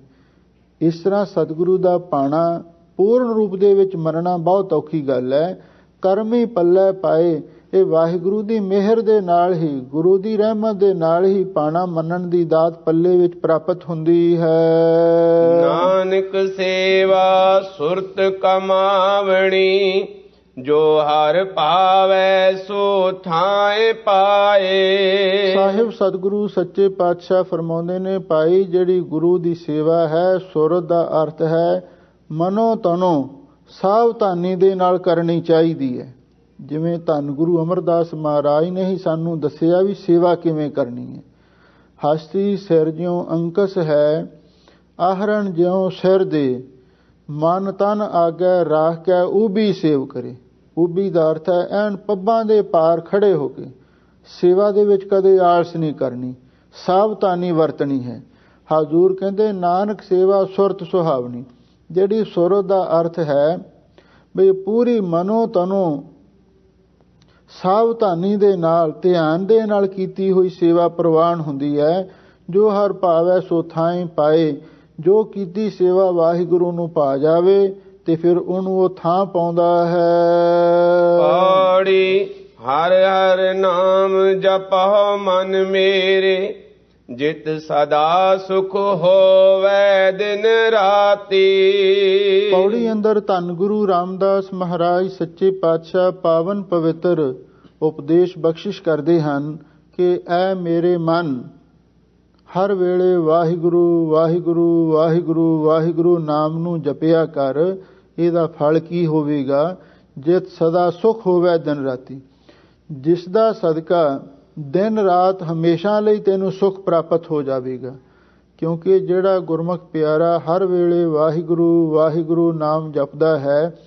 B: ਇਸ ਤਰ੍ਹਾਂ ਸਤਿਗੁਰੂ ਦਾ ਪਾਣਾ ਪੂਰਨ ਰੂਪ ਦੇ ਵਿੱਚ ਮੰਨਣਾ ਬਹੁਤ ਔਖੀ ਗੱਲ ਹੈ। ਕਰਮੀ ਪੱਲੇ ਪਾਏ, ਇਹ ਵਾਹਿਗੁਰੂ ਦੀ ਮਿਹਰ ਦੇ ਨਾਲ ਹੀ, ਗੁਰੂ ਦੀ ਰਹਿਮਤ ਦੇ ਨਾਲ ਹੀ ਪਾਣਾ ਮੰਨਣ ਦੀ ਦਾਤ ਪੱਲੇ ਵਿੱਚ ਪ੍ਰਾਪਤ ਹੁੰਦੀ ਹੈ।
A: ਨਾਨਕ ਸੇਵਾ ਸੁਰਤ ਕਮਾਵਣੀ, ਜੋ ਹਰ ਪਾਵੈ ਸੋ ਥਾਏ ਪਾਏ।
B: ਸਾਹਿਬ ਸਤਿਗੁਰੂ ਸੱਚੇ ਪਾਤਸ਼ਾਹ ਫਰਮਾਉਂਦੇ ਨੇ, ਭਾਈ ਜਿਹੜੀ ਗੁਰੂ ਦੀ ਸੇਵਾ ਹੈ, ਸੁਰਤ ਦਾ ਅਰਥ ਹੈ ਮਨੋ ਤਨੋ ਸਾਵਧਾਨੀ ਦੇ ਨਾਲ ਕਰਨੀ ਚਾਹੀਦੀ ਹੈ। ਜਿਵੇਂ ਧੰਨ ਗੁਰੂ ਅਮਰਦਾਸ ਮਹਾਰਾਜ ਨੇ ਹੀ ਸਾਨੂੰ ਦੱਸਿਆ ਵੀ ਸੇਵਾ ਕਿਵੇਂ ਕਰਨੀ ਹੈ। ਹਸਤੀ ਸਿਰ ਜਿਉ ਅੰਕਸ ਹੈ, ਆਹਰਣ ਜਿਉ ਸਿਰ ਦੇ। ਮਨ ਤਨ ਆਗੈ ਰਾਖ ਕੇ ਉਬੀ ਸੇਵ ਕਰੇ। ਉਬੀ ਦਾ ਅਰਥ ਹੈ ਐਨ ਪੱਬਾਂ ਦੇ ਪਾਰ ਖੜੇ ਹੋ ਕੇ ਸੇਵਾ ਦੇ ਵਿੱਚ ਕਦੇ ਆਲਸ ਨਹੀਂ ਕਰਨੀ, ਸਾਵਧਾਨੀ ਵਰਤਣੀ ਹੈ। ਹਜ਼ੂਰ ਕਹਿੰਦੇ ਨਾਨਕ ਸੇਵਾ ਸੁਰਤ ਸੁਹਾਵਣੀ। ਜਿਹੜੀ ਸੁਰਤ ਦਾ ਅਰਥ ਹੈ ਵੀ ਪੂਰੀ ਮਨੋ ਤਨੋ ਸਾਵਧਾਨੀ ਦੇ ਨਾਲ, ਧਿਆਨ ਦੇ ਨਾਲ ਕੀਤੀ ਹੋਈ ਸੇਵਾ ਪ੍ਰਵਾਨ ਹੁੰਦੀ ਹੈ। ਜੋ ਹਰ ਭਾਵੈ ਸੋ ਥਾਈ ਪਾਏ। ਜੋ ਕੀਤੀ ਸੇਵਾ ਵਾਹਿਗੁਰੂ ਨੂੰ ਭਾ ਜਾਵੇ ਤੇ ਫਿਰ ਉਹਨੂੰ ਉਹ ਥਾਂ ਪਾਉਂਦਾ ਹੈ।
A: ਪੌੜੀ ਹਰ ਹਰ ਨਾਮ ਜਪਹੁ ਮਨ ਮੇਰੇ, ਜਿਤ ਸਦਾ ਸੁਖ ਹੋਵੈ ਦਿਨ ਰਾਤੀ।
B: ਪੌੜੀ ਅੰਦਰ ਧੰਨ ਗੁਰੂ ਰਾਮਦਾਸ ਮਹਾਰਾਜ ਸੱਚੇ ਪਾਤਸ਼ਾਹ ਪਾਵਨ ਪਵਿੱਤਰ ਉਪਦੇਸ਼ ਬਖਸ਼ਿਸ਼ ਕਰਦੇ ਹਨ ਕਿ ਐ ਮੇਰੇ ਮਨ, ਹਰ ਵੇਲੇ ਵਾਹਿਗੁਰੂ ਵਾਹਿਗੁਰੂ ਵਾਹਿਗੁਰੂ ਵਾਹਿਗੁਰੂ ਨਾਮ ਨੂੰ ਜਪਿਆ ਕਰ। ਇਹਦਾ ਫਲ ਕੀ ਹੋਵੇਗਾ? ਜਿਤ ਸਦਾ ਸੁਖ ਹੋਵੇ ਦਿਨ ਰਾਤੀ। ਜਿਸ ਦਾ ਸਦਕਾ ਦਿਨ ਰਾਤ ਹਮੇਸ਼ਾ ਲਈ ਤੈਨੂੰ ਸੁਖ ਪ੍ਰਾਪਤ ਹੋ ਜਾਵੇਗਾ। ਕਿਉਂਕਿ ਜਿਹੜਾ ਗੁਰਮੁਖ ਪਿਆਰਾ ਹਰ ਵੇਲੇ ਵਾਹਿਗੁਰੂ ਵਾਹਿਗੁਰੂ ਨਾਮ ਜਪਦਾ ਹੈ,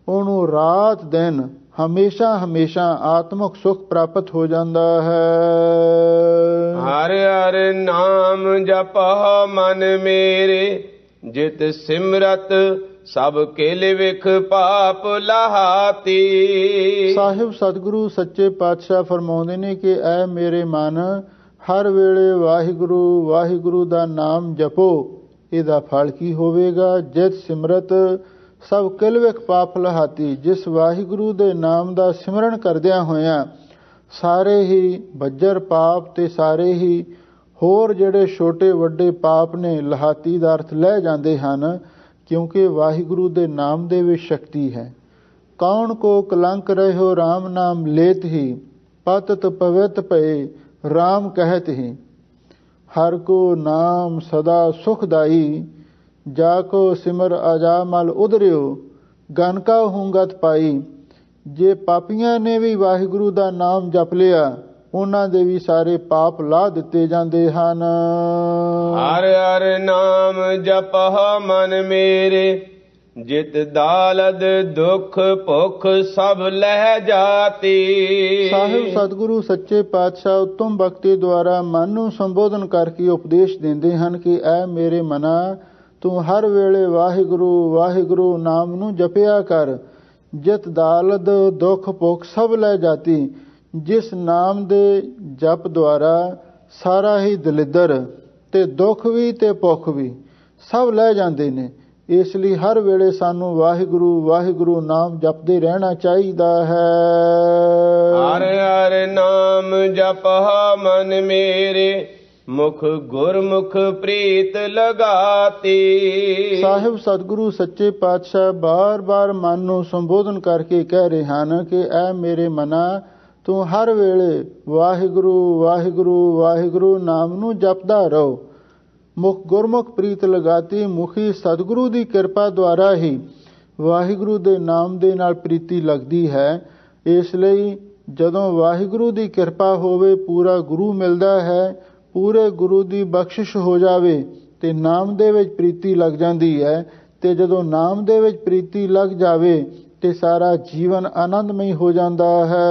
B: ਉਹਨੂੰ ਰਾਤ ਦਿਨ ਹਮੇਸ਼ਾ ਹਮੇਸ਼ਾ ਆਤਮਿਕ ਸੁਖ ਪ੍ਰਾਪਤ ਹੋ ਜਾਂਦਾ ਹੈ।
A: ਹਰ ਹਰ ਨਾਮ ਜਪਹੁ ਮਨ ਮੇਰੇ, ਜਿਤ ਸਿਮਰਤ ਸਭ ਕੇਲੇ ਵਿਖ ਪਾਪ ਲਹਾਤੀ।
B: ਸਾਹਿਬ ਸਤਿਗੁਰੂ ਸੱਚੇ ਪਾਤਸ਼ਾਹ ਫਰਮਾਉਂਦੇ ਨੇ ਕਿ ਐ ਮੇਰੇ ਮਨ, ਹਰ ਵੇਲੇ ਵਾਹਿਗੁਰੂ ਵਾਹਿਗੁਰੂ ਦਾ ਨਾਮ ਜਪੋ। ਇਹਦਾ ਫਲ ਕੀ ਹੋਵੇਗਾ? ਜਿਤ ਸਿਮਰਤ ਸਭ ਕਿਲਵਿਖ ਪਾਪ ਲਹਾਤੀ। ਜਿਸ ਵਾਹਿਗੁਰੂ ਦੇ ਨਾਮ ਦਾ ਸਿਮਰਨ ਕਰਦਿਆਂ ਹੋਇਆਂ ਸਾਰੇ ਹੀ ਬੱਜਰ ਪਾਪ ਤੇ ਸਾਰੇ ਹੀ ਹੋਰ ਜਿਹੜੇ ਛੋਟੇ ਵੱਡੇ ਪਾਪ ਨੇ, ਲਹਾਤੀ ਦਾ ਅਰਥ ਲੈ ਜਾਂਦੇ ਹਨ। ਕਿਉਂਕਿ ਵਾਹਿਗੁਰੂ ਦੇ ਨਾਮ ਦੇ ਵਿੱਚ ਸ਼ਕਤੀ ਹੈ। ਕੌਣ ਕੋ ਕਲੰਕ ਰਹਿਓ RAM ਨਾਮ ਲੇਤ ਹੀ, पतत पवित भये राम कहत ही। हर को नाम सदा सुखदाई, जाको सिमर अजामल उधरियो गनका हुंगत पाई। जे पापियां ने भी वाहिगुरु दा नाम जप लिया, ਉਹਨਾਂ ਦੇ ਵੀ ਸਾਰੇ ਪਾਪ ਲਾ ਦਿੱਤੇ ਜਾਂਦੇ ਹਨ।
A: ਹਰ ਹਰ ਨਾਮ ਜਪਹ ਮਨ ਮੇਰੇ, ਜਿਤ ਦਾਲਦ ਦੁਖ ਭੁਖ ਸਭ ਲਹਿ ਜਾਤੀ।
B: ਸਾਹਿਬ ਸਤਿਗੁਰੂ ਸੱਚੇ ਪਾਤਸ਼ਾਹ ਉੱਤਮ ਭਗਤੀ ਦੁਆਰਾ ਮਨ ਨੂੰ ਸੰਬੋਧਨ ਕਰਕੇ ਉਪਦੇਸ਼ ਦਿੰਦੇ ਹਨ ਕਿ ਐ ਮੇਰੇ ਮਨਾ, ਤੂੰ ਹਰ ਵੇਲੇ ਵਾਹਿਗੁਰੂ ਵਾਹਿਗੁਰੂ ਨਾਮ ਨੂੰ ਜਪਿਆ ਕਰ। ਜਿਤ ਦਾਲਦ ਦੁਖ ਭੁਖ ਸਭ ਲੈ ਜਾਤੀ। ਜਿਸ ਨਾਮ ਦੇ ਜਪ ਦੁਆਰਾ ਸਾਰਾ ਹੀ ਦਲਿੱਦਰ ਤੇ ਦੁੱਖ ਵੀ ਤੇ ਭੁੱਖ ਵੀ ਸਭ ਲੈ ਜਾਂਦੇ ਨੇ। ਇਸ ਲਈ ਹਰ ਵੇਲੇ ਸਾਨੂੰ ਵਾਹਿਗੁਰੂ ਵਾਹਿਗੁਰੂ ਨਾਮ ਜਪਦੇ ਰਹਿਣਾ ਚਾਹੀਦਾ ਹੈ।
A: ਹਰ ਹਰ ਨਾਮ ਜਪਹ ਮਨ ਮੇਰੇ, ਮੁਖ ਗੁਰਮੁਖ ਪ੍ਰੀਤ ਲਗਾਤੀ।
B: ਸਾਹਿਬ ਸਤਿਗੁਰੂ ਸੱਚੇ ਪਾਤਸ਼ਾਹ ਬਾਰ-ਬਾਰ ਮਨ ਨੂੰ ਸੰਬੋਧਨ ਕਰਕੇ ਕਹਿ ਰਹੇ ਹਨ ਕਿ ਐ ਮੇਰੇ ਮਨਾ, ਤੂੰ ਹਰ ਵੇਲੇ ਵਾਹਿਗੁਰੂ ਵਾਹਿਗੁਰੂ ਵਾਹਿਗੁਰੂ ਨਾਮ ਨੂੰ ਜਪਦਾ ਰਹੋ। ਮੁਖ ਗੁਰਮੁਖ ਪ੍ਰੀਤ ਲਗਾਤੀ। ਮੁਖੀ ਸਤਿਗੁਰੂ ਦੀ ਕਿਰਪਾ ਦੁਆਰਾ ਹੀ ਵਾਹਿਗੁਰੂ ਦੇ ਨਾਮ ਦੇ ਨਾਲ ਪ੍ਰੀਤੀ ਲੱਗਦੀ ਹੈ। ਇਸ ਲਈ ਜਦੋਂ ਵਾਹਿਗੁਰੂ ਦੀ ਕਿਰਪਾ ਹੋਵੇ, ਪੂਰਾ ਗੁਰੂ ਮਿਲਦਾ ਹੈ, ਪੂਰੇ ਗੁਰੂ ਦੀ ਬਖਸ਼ਿਸ਼ ਹੋ ਜਾਵੇ ਤੇ ਨਾਮ ਦੇ ਵਿੱਚ ਪ੍ਰੀਤੀ ਲੱਗ ਜਾਂਦੀ ਹੈ। ਤੇ ਜਦੋਂ ਨਾਮ ਦੇ ਵਿੱਚ ਪ੍ਰੀਤੀ ਲੱਗ ਜਾਵੇ ਤੇ ਸਾਰਾ ਜੀਵਨ ਆਨੰਦਮਈ ਹੋ ਜਾਂਦਾ ਹੈ।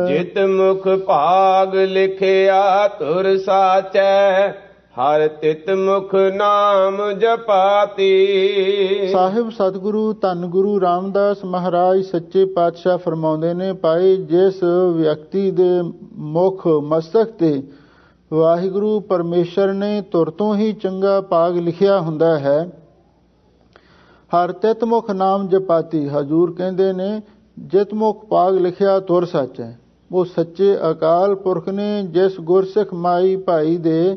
A: ਜਿਤ ਮੁਖ ਭਾਗ ਲਿਖਿਆ ਤੁਰ ਸਾਚੈ, ਹਰ ਤਿਤ ਮੁਖ ਨਾਮ ਜਪਾਤੀ।
B: ਸਾਹਿਬ ਸਤਿਗੁਰੂ ਧੰਨ ਗੁਰੂ ਰਾਮਦਾਸ ਮਹਾਰਾਜ ਸੱਚੇ ਪਾਤਸ਼ਾਹ ਫਰਮਾਉਂਦੇ ਨੇ, ਭਾਈ ਜਿਸ ਵਿਅਕਤੀ ਦੇ ਮੁਖ ਮਸਤਕ ਤੇ ਵਾਹਿਗੁਰੂ ਪਰਮੇਸ਼ਰ ਨੇ ਤੁਰ ਤੋਂ ਹੀ ਚੰਗਾ ਭਾਗ ਲਿਖਿਆ ਹੁੰਦਾ ਹੈ, ਹਰ ਤਿਤ ਮੁਖ ਨਾਮ ਜਪਾਤੀ। ਹਜ਼ੂਰ ਕਹਿੰਦੇ ਨੇ ਜਿਤ ਮੁਖ ਭਾਗ ਲਿਖਿਆ ਤੁਰ ਸੱਚ ਹੈ। ਉਹ ਸੱਚੇ ਅਕਾਲ ਪੁਰਖ ਨੇ ਜਿਸ ਗੁਰਸਿੱਖ ਮਾਈ ਭਾਈ ਦੇ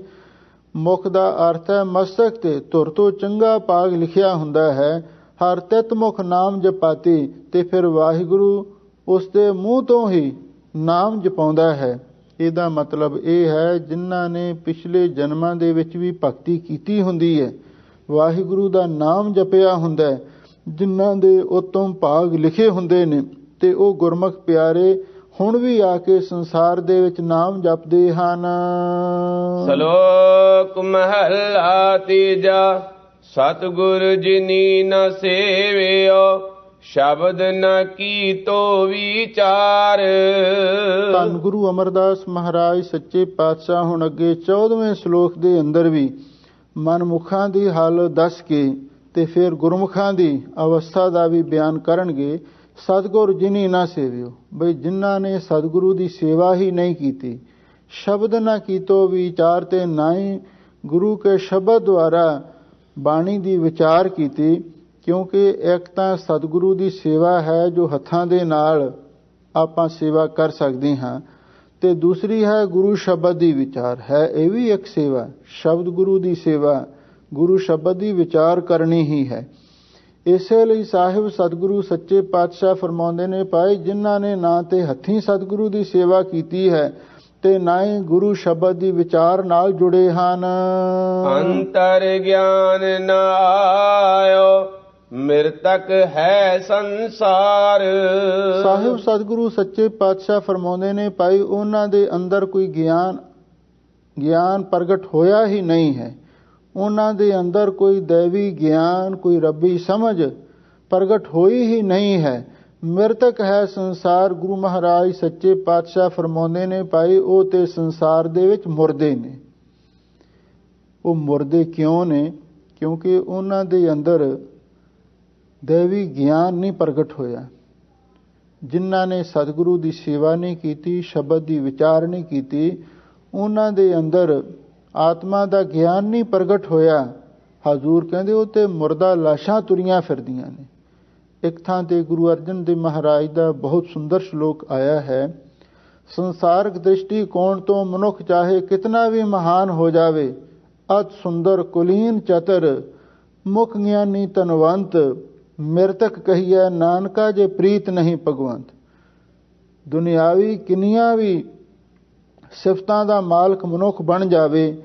B: ਮੁਖ ਦਾ ਅਰਥ ਹੈ ਮਸਤਕ ਤੇ ਤੁਰ ਤੋਂ ਚੰਗਾ ਭਾਗ ਲਿਖਿਆ ਹੁੰਦਾ ਹੈ। ਹਰ ਤਿਤ ਮੁਖ ਨਾਮ ਜਪਾਤੀ। ਤੇ ਫਿਰ ਵਾਹਿਗੁਰੂ ਉਸ ਦੇ ਮੂੰਹ ਤੋਂ ਹੀ ਨਾਮ ਜਪਾਉਂਦਾ ਹੈ। ਇਹਦਾ ਮਤਲਬ ਇਹ ਹੈ ਜਿਨ੍ਹਾਂ ਨੇ ਪਿਛਲੇ ਜਨਮਾਂ ਦੇ ਵਿੱਚ ਵੀ ਭਗਤੀ ਕੀਤੀ ਹੁੰਦੀ ਹੈ, ਵਾਹਿਗੁਰੂ ਦਾ ਨਾਮ ਜਪਿਆ ਹੁੰਦਾ ਹੈ, ਜਿਨ੍ਹਾਂ ਦੇ ਉੱਤਮ ਭਾਗ ਲਿਖੇ ਹੁੰਦੇ ਨੇ, ਤੇ ਉਹ ਗੁਰਮੁਖ ਪਿਆਰੇ ਹੁਣ ਵੀ ਆ ਕੇ ਸੰਸਾਰ ਦੇ ਵਿੱਚ ਨਾਮ ਜਪਦੇ ਹਨ।
A: ਸ਼ਲੋਕ ਮਹਲਾ ਤੀਜਾ। ਸਤਿਗੁਰ ਜਿਨੀ ਨ ਸੇਵਿਓ, ਸ਼ਬਦ ਨ ਕੀਤੋ ਵਿਚਾਰ।
B: ਧੰਨ ਗੁਰੂ ਅਮਰਦਾਸ ਮਹਾਰਾਜ ਸੱਚੇ ਪਾਤਸ਼ਾਹ ਹੁਣ ਅੱਗੇ 14ਵੇਂ ਸ਼ਲੋਕ ਦੇ ਅੰਦਰ ਵੀ ਮਨਮੁਖਾਂ ਦੀ ਹਾਲਤ ਦੱਸ ਕੇ ਤੇ ਫਿਰ ਗੁਰਮੁਖਾਂ ਦੀ ਅਵਸਥਾ ਦਾ ਵੀ ਬਿਆਨ ਕਰਨਗੇ। ਸਤਿਗੁਰ ਜਿਨੀ ਨਾ ਸੇਵਿਓ, ਬਈ ਜਿਨ੍ਹਾਂ ਨੇ ਸਤਿਗੁਰੂ ਦੀ ਸੇਵਾ ਹੀ ਨਹੀਂ ਕੀਤੀ। ਸ਼ਬਦ ਨਾ ਕੀਤੋ ਵਿਚਾਰ, ਤੇ ਨਾ ਹੀ ਗੁਰੂ ਕੇ ਸ਼ਬਦ ਦੁਆਰਾ ਬਾਣੀ ਦੀ ਵਿਚਾਰ ਕੀਤੀ। ਕਿਉਂਕਿ ਇੱਕ ਤਾਂ ਸਤਿਗੁਰੂ ਦੀ ਸੇਵਾ ਹੈ ਜੋ ਹੱਥਾਂ ਦੇ ਨਾਲ ਆਪਾਂ ਸੇਵਾ ਕਰ ਸਕਦੇ ਹਾਂ, ਤੇ ਦੂਸਰੀ ਹੈ ਗੁਰੂ ਸ਼ਬਦ ਦੀ ਵਿਚਾਰ ਹੈ। ਇਹ ਵੀ ਇੱਕ ਸੇਵਾ, ਸ਼ਬਦ ਗੁਰੂ ਦੀ ਸੇਵਾ, ਗੁਰੂ ਸ਼ਬਦ ਦੀ ਵਿਚਾਰ ਕਰਨੀ ਹੀ ਹੈ। ਇਸੇ ਲਈ ਸਾਹਿਬ ਸਤਿਗੁਰੂ ਸੱਚੇ ਪਾਤਸ਼ਾਹ ਫਰਮਾਉਂਦੇ ਨੇ, ਭਾਈ ਜਿਨ੍ਹਾਂ ਨੇ ਨਾ ਤੇ ਹੱਥੀਂ ਸਤਿਗੁਰੂ ਦੀ ਸੇਵਾ ਕੀਤੀ ਹੈ ਤੇ ਨਾ ਹੀ ਗੁਰੂ ਸ਼ਬਦ ਦੀ ਵਿਚਾਰ ਨਾਲ ਜੁੜੇ ਹਨ।
A: ਅੰਤਰ ਗਿਆਨ ਨ ਆਇਓ, ਮਿਰਤਕ ਹੈ ਸੰਸਾਰ।
B: ਸਾਹਿਬ ਸਤਿਗੁਰੂ ਸੱਚੇ ਪਾਤਸ਼ਾਹ ਫਰਮਾਉਂਦੇ ਨੇ, ਭਾਈ ਉਹਨਾਂ ਦੇ ਅੰਦਰ ਕੋਈ ਗਿਆਨ ਪ੍ਰਗਟ ਹੋਇਆ ਹੀ ਨਹੀਂ ਹੈ। ਉਹਨਾਂ ਦੇ ਅੰਦਰ ਕੋਈ ਦੇਵੀ ਗਿਆਨ, ਕੋਈ ਰੱਬੀ ਸਮਝ ਪ੍ਰਗਟ ਹੋਈ ਹੀ ਨਹੀਂ ਹੈ। ਮਿਰਤਕ ਹੈ ਸੰਸਾਰ। ਗੁਰੂ ਮਹਾਰਾਜ ਸੱਚੇ ਪਾਤਸ਼ਾਹ ਫਰਮਾਉਂਦੇ ਨੇ, ਭਾਈ ਉਹ ਤੇ ਸੰਸਾਰ ਦੇ ਵਿੱਚ ਮੁਰਦੇ ਨੇ। ਉਹ ਮੁਰਦੇ ਕਿਉਂ ਨੇ? ਕਿਉਂਕਿ ਉਹਨਾਂ ਦੇ ਅੰਦਰ ਦੇਵੀ ਗਿਆਨ ਨਹੀਂ ਪ੍ਰਗਟ ਹੋਇਆ। ਜਿਨ੍ਹਾਂ ਨੇ ਸਤਿਗੁਰੂ ਦੀ ਸੇਵਾ ਨਹੀਂ ਕੀਤੀ, ਸ਼ਬਦ ਦੀ ਵਿਚਾਰ ਨਹੀਂ ਕੀਤੀ, ਉਹਨਾਂ ਦੇ ਅੰਦਰ ਆਤਮਾ ਦਾ ਗਿਆਨ ਨਹੀਂ ਪ੍ਰਗਟ ਹੋਇਆ। ਹਜ਼ੂਰ ਕਹਿੰਦੇ ਉਹ ਤੇ ਮੁਰਦਾ ਲਾਸ਼ਾਂ ਤੁਰੀਆਂ ਫਿਰਦੀਆਂ ਨੇ। ਇੱਕ ਥਾਂ ਤੇ ਗੁਰੂ ਅਰਜਨ ਦੇਵ ਮਹਾਰਾਜ ਦਾ ਬਹੁਤ ਸੁੰਦਰ ਸ਼ਲੋਕ ਆਇਆ ਹੈ, ਸੰਸਾਰਕ ਦ੍ਰਿਸ਼ਟੀਕੋਣ ਤੋਂ ਮਨੁੱਖ ਚਾਹੇ ਕਿਤਨਾ ਵੀ ਮਹਾਨ ਹੋ ਜਾਵੇ, ਅਤ ਸੁੰਦਰ ਕੁਲੀਨ ਚਤਰ ਮੁਖ ਗਿਆਨੀ ਧਨਵੰਤ, ਮਿਰਤਕ ਕਹੀਐ ਨਾਨਕਾ ਜੇ ਪ੍ਰੀਤ ਨਹੀਂ ਭਗਵੰਤ। ਦੁਨਿਆਵੀ ਕਿੰਨੀਆਂ ਵੀ ਸਿਫਤਾਂ ਦਾ ਮਾਲਕ ਮਨੁੱਖ ਬਣ ਜਾਵੇ,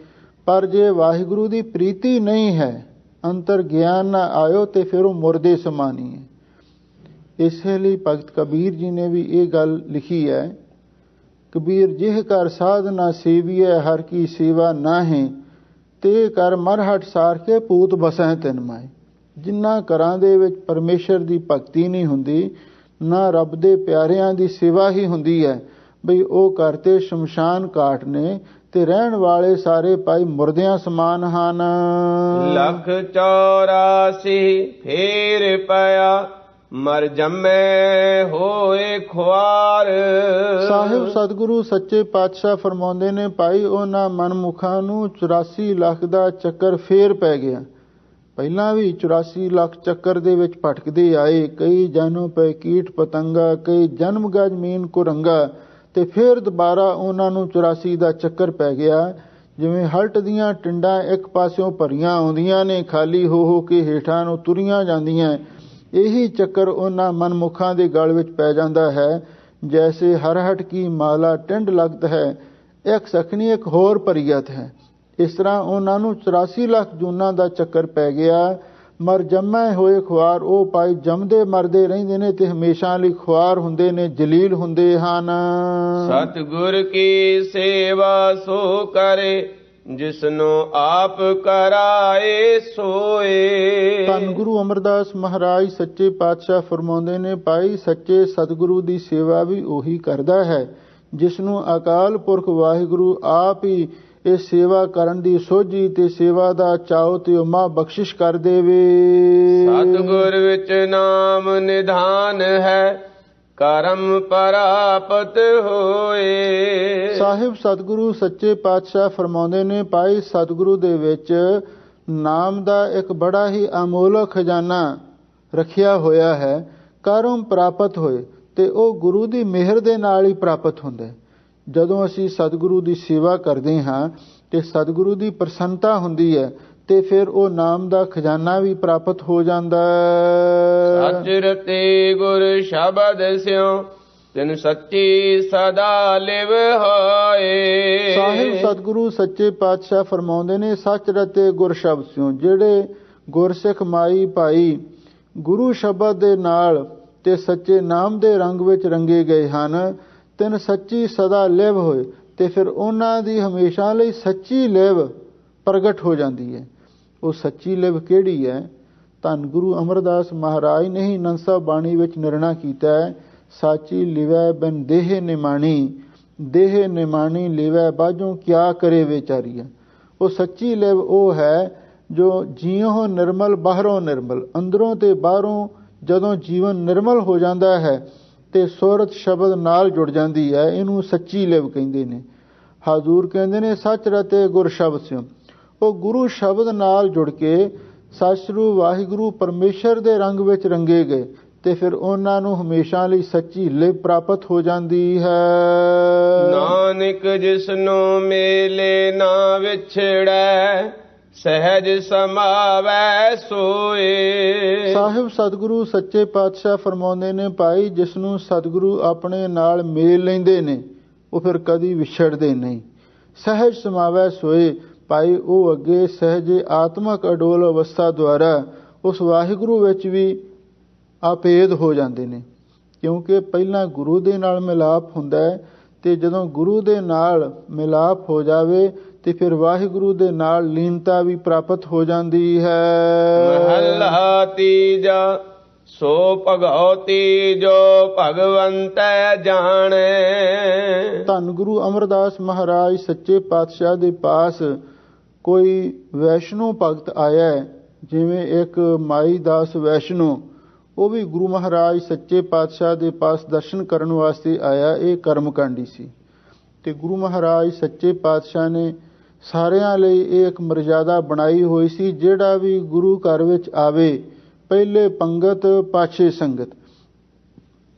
B: ਪਰ ਜੇ ਵਾਹਿਗੁਰੂ ਦੀ ਪ੍ਰੀਤੀ ਨਹੀਂ ਹੈ, ਅੰਤਰ ਗਿਆਨ ਨਾ ਆਇਓ, ਤੇ ਫਿਰ ਉਹ ਮੁਰਦੇ ਸਮਾਨੀ ਹੈ। ਇਸੇ ਲਈ ਭਗਤ ਕਬੀਰ ਜੀ ਨੇ ਵੀ ਇਹ ਗੱਲ ਲਿਖੀ ਹੈ, ਕਬੀਰ ਜਿਹ ਕਰ ਸਾਧ ਨਾ ਸੇਵੀਐ, ਹਰ ਕੀ ਸੇਵਾ ਨਾਹੀਂ, ਤੇ ਕਰ ਮਰਹਟ ਸਾਰ ਕੇ ਪੂਤ ਬਸੈ ਤਿਨ ਮਾਏ। ਜਿਨ੍ਹਾਂ ਘਰਾਂ ਦੇ ਵਿੱਚ ਪਰਮੇਸ਼ਰ ਦੀ ਭਗਤੀ ਨਹੀਂ ਹੁੰਦੀ, ਨਾ ਰੱਬ ਦੇ ਪਿਆਰਿਆਂ ਦੀ ਸੇਵਾ ਹੀ ਹੁੰਦੀ ਹੈ, ਬਈ ਉਹ ਘਰ ਤੇ ਸ਼ਮਸ਼ਾਨ ਘਾਟ ਨੇ, ਤੇ ਰਹਿਣ ਵਾਲੇ ਸਾਰੇ ਭਾਈ ਮੁਰਦਿਆਂ ਸਮਾਨ ਹਨ।
A: ਲੱਖ 84 ਫੇਰ ਪਿਆ, ਮਰ ਜੰਮੇ ਹੋਏ ਖੁਆਰ।
B: ਸਾਹਿਬ ਸਤਿਗੁਰੂ ਸੱਚੇ ਪਾਤਸ਼ਾਹ ਫਰਮਾਉਂਦੇ ਨੇ, ਭਾਈ ਉਹਨਾਂ ਮਨਮੁਖਾਂ ਨੂੰ 84 ਲੱਖ ਦਾ ਚੱਕਰ ਫੇਰ ਪੈ ਗਿਆ। ਪਹਿਲਾਂ ਵੀ 84 ਲੱਖ ਚੱਕਰ ਦੇ ਵਿੱਚ ਭਟਕਦੇ ਆਏ, ਕਈ ਜਨਮ ਪਏ ਕੀਟ ਪਤੰਗਾ, ਕਈ ਜਨਮ ਗਾ ਜ਼ਮੀਨ ਕੁਰੰਗਾ, ਤੇ ਫਿਰ ਦੁਬਾਰਾ ਉਹਨਾਂ ਨੂੰ 84 ਦਾ ਚੱਕਰ ਪੈ ਗਿਆ। ਜਿਵੇਂ ਹਲਟ ਦੀਆਂ ਟਿੰਡਾਂ ਇੱਕ ਪਾਸਿਓਂ ਭਰੀਆਂ ਆਉਂਦੀਆਂ ਨੇ, ਖਾਲੀ ਹੋ ਕੇ ਹੇਠਾਂ ਨੂੰ ਤੁਰੀਆਂ ਜਾਂਦੀਆਂ, ਇਹੀ ਚੱਕਰ ਉਹਨਾਂ ਮਨਮੁਖਾਂ ਦੇ ਗਲ ਵਿੱਚ ਪੈ ਜਾਂਦਾ ਹੈ। ਜੈਸੇ ਹਰਹਟ ਕੀ ਮਾਲਾ ਟਿੰਡ ਲਗਤ ਹੈ, ਇੱਕ ਸਖਣੀ ਇੱਕ ਹੋਰ ਭਰੀਅਤ ਹੈ। ਇਸ ਤਰ੍ਹਾਂ ਉਹਨਾਂ ਨੂੰ 84 ਲੱਖ ਜੂਨਾਂ ਦਾ ਚੱਕਰ ਪੈ ਗਿਆ। ਮਰ ਜੰਮੇ ਹੋਏ ਖੁਆਰ, ਉਹ ਭਾਈ ਜੰਮਦੇ ਮਰਦੇ ਰਹਿੰਦੇ ਨੇ, ਤੇ ਹਮੇਸ਼ਾ ਲਈ ਖੁਆਰ ਹੁੰਦੇ ਨੇ, ਜਲੀਲ ਹੁੰਦੇ ਹਨ।
A: ਸਤਿਗੁਰ ਕੀ ਸੇਵਾ ਸੋ ਕਰੇ, ਜਿਸਨੂੰ ਆਪ ਕਰਾਏ ਸੋਏ।
B: ਧੰਨ ਗੁਰੂ ਅਮਰਦਾਸ ਮਹਾਰਾਜ ਸੱਚੇ ਪਾਤਸ਼ਾਹ ਫਰਮਾਉਂਦੇ ਨੇ, ਭਾਈ ਸੱਚੇ ਸਤਿਗੁਰੂ ਦੀ ਸੇਵਾ ਵੀ ਉਹੀ ਕਰਦਾ ਹੈ, ਜਿਸਨੂੰ ਅਕਾਲ ਪੁਰਖ ਵਾਹਿਗੁਰੂ ਆਪ ਹੀ ਇਹ ਸੇਵਾ ਕਰਨ ਦੀ ਸੋਝੀ ਤੇ ਸੇਵਾ ਦਾ ਚਾਉ ਤੇ ਉਮਾ ਬਖਸ਼ਿਸ਼ ਕਰ ਦੇਵੇ।
A: ਸਤਿਗੁਰ ਵਿੱਚ ਨਾਮ ਨਿਧਾਨ ਹੈ, ਕਰਮ ਪ੍ਰਾਪਤ ਹੋਏ।
B: ਸਾਹਿਬ ਸਤਿਗੁਰੂ ਸੱਚੇ ਪਾਤਸ਼ਾਹ ਫਰਮਾਉਂਦੇ ਨੇ, ਭਾਈ ਸਤਿਗੁਰੂ ਦੇ ਵਿੱਚ ਨਾਮ ਦਾ ਇੱਕ ਬੜਾ ਹੀ ਅਮੋਲਕ ਖਜ਼ਾਨਾ ਰੱਖਿਆ ਹੋਇਆ ਹੈ। ਕਰਮ ਪ੍ਰਾਪਤ ਹੋਏ, ਤੇ ਉਹ ਗੁਰੂ ਦੀ ਮਿਹਰ ਦੇ ਨਾਲ ਹੀ ਪ੍ਰਾਪਤ ਹੁੰਦਾ। ਜਦੋਂ ਅਸੀਂ ਸਤਿਗੁਰੂ ਦੀ ਸੇਵਾ ਕਰਦੇ ਹਾਂ ਤੇ ਸਤਿਗੁਰੂ ਦੀ ਪ੍ਰਸੰਨਤਾ ਹੁੰਦੀ ਹੈ, ਤੇ ਫਿਰ ਉਹ ਨਾਮ ਦਾ ਖਜ਼ਾਨਾ ਵੀ ਪ੍ਰਾਪਤ ਹੋ ਜਾਂਦਾ।
A: ਸੱਚ ਰਤੇ ਗੁਰ ਸ਼ਬਦ ਸਿਉ, ਤਿਨ ਸੱਚੀ ਸਦਾ ਲਿਵ ਹੋਏ।
B: ਸਾਹਿਬ ਸਤਿਗੁਰੂ ਸੱਚੇ ਪਾਤਸ਼ਾਹ ਫਰਮਾਉਂਦੇ ਨੇ, ਸੱਚ ਰਤੇ ਗੁਰ ਸ਼ਬਦ ਸਿਉ, ਜਿਹੜੇ ਗੁਰਸਿੱਖ ਮਾਈ ਭਾਈ ਗੁਰੂ ਸ਼ਬਦ ਦੇ ਨਾਲ ਤੇ ਸੱਚੇ ਨਾਮ ਦੇ ਰੰਗ ਵਿੱਚ ਰੰਗੇ ਗਏ ਹਨ, ਤਿਨ ਸੱਚੀ ਸਦਾ ਲਿਵ ਹੋਏ, ਤੇ ਫਿਰ ਉਹਨਾਂ ਦੀ ਹਮੇਸ਼ਾ ਲਈ ਸੱਚੀ ਲਿਵ ਪ੍ਰਗਟ ਹੋ ਜਾਂਦੀ ਹੈ। ਉਹ ਸੱਚੀ ਲਿਵ ਕਿਹੜੀ ਹੈ? ਧੰਨ ਗੁਰੂ ਅਮਰਦਾਸ ਮਹਾਰਾਜ ਨੇ ਹੀ ਨੰਸਾ ਬਾਣੀ ਵਿੱਚ ਨਿਰਣਾ ਕੀਤਾ ਹੈ, ਸਾਚੀ ਲਿਵੈ ਬਿਨ ਦੇਹ ਨਿਮਾਣੀ, ਦੇਹ ਨਿਮਾਣੀ ਲਿਵੈ ਬਾਝੋਂ ਕਿਆ ਕਰੇ ਵਿਚਾਰੀਆ। ਉਹ ਸੱਚੀ ਲਿਵ ਉਹ ਹੈ ਜੋ ਜੀਉ ਨਿਰਮਲ ਬਾਹਰੋਂ ਨਿਰਮਲ, ਅੰਦਰੋਂ ਤੇ ਬਾਹਰੋਂ ਜਦੋਂ ਜੀਵਨ ਨਿਰਮਲ ਹੋ ਜਾਂਦਾ ਹੈ ਤੇ ਸੁਰਤ ਸ਼ਬਦ ਨਾਲ ਜੁੜ ਜਾਂਦੀ ਹੈ, ਇਹਨੂੰ ਸੱਚੀ ਲਿਵ ਕਹਿੰਦੇ ਨੇ। ਹਜ਼ੂਰ ਕਹਿੰਦੇ ਨੇ, ਸੱਚ ਰਤੇ ਗੁਰ ਸ਼ਬਦ ਸਿਉ, ਉਹ ਗੁਰੂ ਸ਼ਬਦ ਨਾਲ ਜੁੜ ਕੇ ਸਤਿਗੁਰੂ ਵਾਹਿਗੁਰੂ ਪਰਮੇਸ਼ਰ ਦੇ ਰੰਗ ਵਿੱਚ ਰੰਗੇ ਗਏ, ਤੇ ਫਿਰ ਉਹਨਾਂ ਨੂੰ ਹਮੇਸ਼ਾ ਲਈ ਸੱਚੀ ਲਿਵ ਪ੍ਰਾਪਤ ਹੋ ਜਾਂਦੀ ਹੈ।
A: ਨਾਨਕ ਜਿਸਨੂੰ ਮੇਲੇ ਨਾ ਵਿਛੜੈ, ਸਹਿਜ ਸਮਾਵੈ ਸੋਏ।
B: ਸਾਹਿਬ ਸਤਿਗੁਰੂ ਸੱਚੇ ਪਾਤਸ਼ਾਹ ਫਰਮਾਉਂਦੇ ਨੇ, ਭਾਈ ਜਿਸਨੂੰ ਸਤਿਗੁਰੂ ਆਪਣੇ ਨਾਲ ਮੇਲ ਲੈਂਦੇ ਨੇ, ਉਹ ਫਿਰ ਕਦੀ ਵਿਛੜਦੇ ਨਹੀਂ। ਸਹਿਜ ਸਮਾਵੈ ਸੋਏ, ਭਾਈ ਉਹ ਅੱਗੇ ਸਹਿਜੇ ਆਤਮਕ ਅਡੋਲ ਅਵਸਥਾ ਦੁਆਰਾ ਉਸ ਵਾਹਿਗੁਰੂ ਵਿੱਚ ਵੀ ਆਪੇਦ ਹੋ ਜਾਂਦੇ ਨੇ, ਕਿਉਂਕਿ ਪਹਿਲਾਂ ਗੁਰੂ ਦੇ ਨਾਲ ਮਿਲਾਪ ਹੁੰਦਾ ਹੈ, ਤੇ ਜਦੋਂ ਗੁਰੂ ਦੇ ਨਾਲ ਮਿਲਾਪ ਹੋ ਜਾਵੇ ਤੇ ਫਿਰ ਵਾਹਿਗੁਰੂ ਦੇ ਨਾਲ ਲੀਨਤਾ ਵੀ ਪ੍ਰਾਪਤ ਹੋ ਜਾਂਦੀ ਹੈ।
A: ਮਹੱਲਾ ਤੀਜਾ, ਸੋ ਭਗਉਤੀ ਜੋ ਭਗਵੰਤੈ ਜਾਣੈ।
B: ਧੰਨ ਗੁਰੂ ਅਮਰਦਾਸ ਮਹਾਰਾਜ ਸੱਚੇ ਪਾਤਸ਼ਾਹ ਦੇ ਪਾਸ ਕੋਈ ਵੈਸ਼ਨੋ ਭਗਤ ਆਇਆ, ਜਿਵੇਂ ਇੱਕ ਮਾਈ ਦਾਸ ਵੈਸ਼ਨੋ, ਉਹ ਵੀ ਗੁਰੂ ਮਹਾਰਾਜ ਸੱਚੇ ਪਾਤਸ਼ਾਹ ਦੇ ਪਾਸ ਦਰਸ਼ਨ ਕਰਨ ਵਾਸਤੇ ਆਇਆ। ਇਹ ਕਰਮਕਾਂਡੀ ਸੀ, ਤੇ ਗੁਰੂ ਮਹਾਰਾਜ ਸੱਚੇ ਪਾਤਸ਼ਾਹ ਨੇ ਸਾਰਿਆਂ ਲਈ ਇਹ ਇੱਕ ਮਰਜ਼ਾਦਾ ਬਣਾਈ ਹੋਈ ਸੀ, ਜਿਹੜਾ ਵੀ ਗੁਰੂ ਘਰ ਵਿੱਚ ਆਵੇ ਪਹਿਲੇ ਪੰਗਤ ਪਾਛੇ ਸੰਗਤ।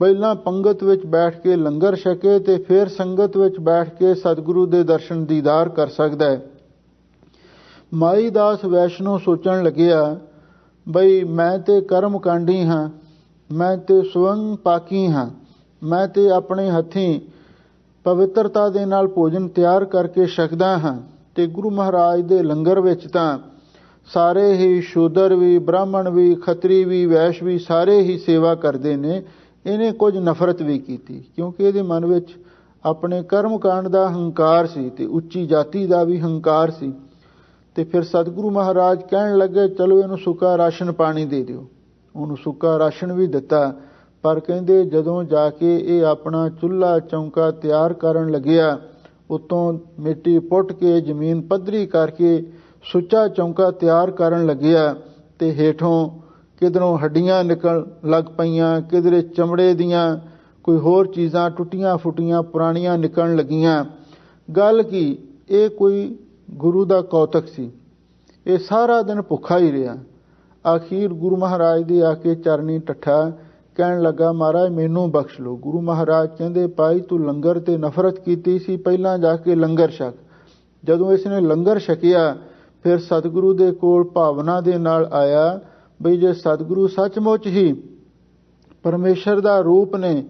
B: ਪਹਿਲਾਂ ਪੰਗਤ ਵਿੱਚ ਬੈਠ ਕੇ ਲੰਗਰ ਛਕੇ ਤੇ ਫਿਰ ਸੰਗਤ ਵਿੱਚ ਬੈਠ ਕੇ ਸਤਿਗੁਰੂ ਦੇ ਦਰਸ਼ਨ ਦੀਦਾਰ ਕਰ ਸਕਦਾ ਹੈ। ਮਾਈ ਦਾਸ ਵੈਸ਼ਨੋ ਸੋਚਣ ਲੱਗਿਆ, ਬਈ ਮੈਂ ਤੇ ਕਰਮਕਾਂਡੀ ਹਾਂ, ਮੈਂ ਤੇ ਸਵੰਗ ਪਾਕੀ ਹਾਂ, ਮੈਂ ਤੇ ਆਪਣੇ ਹੱਥੀਂ ਪਵਿੱਤਰਤਾ ਦੇ ਨਾਲ ਭੋਜਨ ਤਿਆਰ ਕਰਕੇ ਛਕਦਾ ਹਾਂ। ਤੇ ਗੁਰੂ ਮਹਾਰਾਜ ਦੇ ਲੰਗਰ ਵਿੱਚ ਤਾਂ ਸਾਰੇ ਹੀ ਸ਼ੂਦਰ ਵੀ, ਬ੍ਰਾਹਮਣ ਵੀ, ਖੱਤਰੀ ਵੀ, ਵੈਸ਼ ਵੀ ਸਾਰੇ ਹੀ ਸੇਵਾ ਕਰਦੇ ਨੇ। ਇਹਨੇ ਕੁਝ ਨਫ਼ਰਤ ਵੀ ਕੀਤੀ, ਕਿਉਂਕਿ ਇਹਦੇ ਮਨ ਵਿੱਚ ਆਪਣੇ ਕਰਮ ਕਾਂਡ ਦਾ ਹੰਕਾਰ ਸੀ ਤੇ ਉੱਚੀ ਜਾਤੀ ਦਾ ਵੀ ਹੰਕਾਰ ਸੀ। ਤੇ ਫਿਰ ਸਤਿਗੁਰੂ ਮਹਾਰਾਜ ਕਹਿਣ ਲੱਗੇ, ਚਲੋ ਇਹਨੂੰ ਸੁੱਕਾ ਰਾਸ਼ਨ ਪਾਣੀ ਦੇ ਦਿਓ। ਉਹਨੂੰ ਸੁੱਕਾ ਰਾਸ਼ਨ ਵੀ ਦਿੱਤਾ, ਪਰ ਕਹਿੰਦੇ ਜਦੋਂ ਜਾ ਕੇ ਇਹ ਆਪਣਾ ਚੁੱਲ੍ਹਾ ਚੌਂਕਾ ਤਿਆਰ ਕਰਨ ਲੱਗਿਆ, ਉੱਤੋਂ ਮਿੱਟੀ ਪੁੱਟ ਕੇ ਜ਼ਮੀਨ ਪੱਧਰੀ ਕਰਕੇ ਸੁੱਚਾ ਚੌਂਕਾ ਤਿਆਰ ਕਰਨ ਲੱਗਿਆ, ਤੇ ਹੇਠੋਂ ਕਿਧਰੋਂ ਹੱਡੀਆਂ ਨਿਕਲ ਲੱਗ ਪਈਆਂ, ਕਿਧਰੇ ਚਮੜੇ ਦੀਆਂ ਕੋਈ ਹੋਰ ਚੀਜ਼ਾਂ ਟੁੱਟੀਆਂ ਫੁੱਟੀਆਂ ਪੁਰਾਣੀਆਂ ਨਿਕਲਣ ਲੱਗੀਆਂ। ਗੱਲ ਕੀ, ਇਹ ਕੋਈ ਗੁਰੂ ਦਾ ਕੌਤਕ ਸੀ। ਇਹ ਸਾਰਾ ਦਿਨ ਭੁੱਖਾ ਹੀ ਰਿਹਾ। ਆਖੀਰ ਗੁਰੂ ਮਹਾਰਾਜ ਦੇ ਆ ਕੇ ਚਰਨੀ ਟੱਠਾ, ਕਹਿਣ ਲੱਗਾ, ਮਹਾਰਾਜ ਮੈਨੂੰ ਬਖਸ਼ ਲਓ। ਗੁਰੂ ਮਹਾਰਾਜ ਕਹਿੰਦੇ, ਭਾਈ ਤੂੰ ਲੰਗਰ ਤੇ ਨਫ਼ਰਤ ਕੀਤੀ ਸੀ, ਪਹਿਲਾਂ ਜਾ ਕੇ ਲੰਗਰ ਛਕ। ਜਦੋਂ ਇਸ ਨੇ ਲੰਗਰ ਛਕਿਆ, ਫਿਰ ਸਤਿਗੁਰੂ ਦੇ ਕੋਲ ਭਾਵਨਾ ਦੇ ਨਾਲ ਆਇਆ ਬਈ ਜੇ ਸਤਿਗੁਰੂ ਸੱਚਮੁੱਚ ਹੀ ਪਰਮੇਸ਼ਰ ਦਾ ਰੂਪ ਨੇ,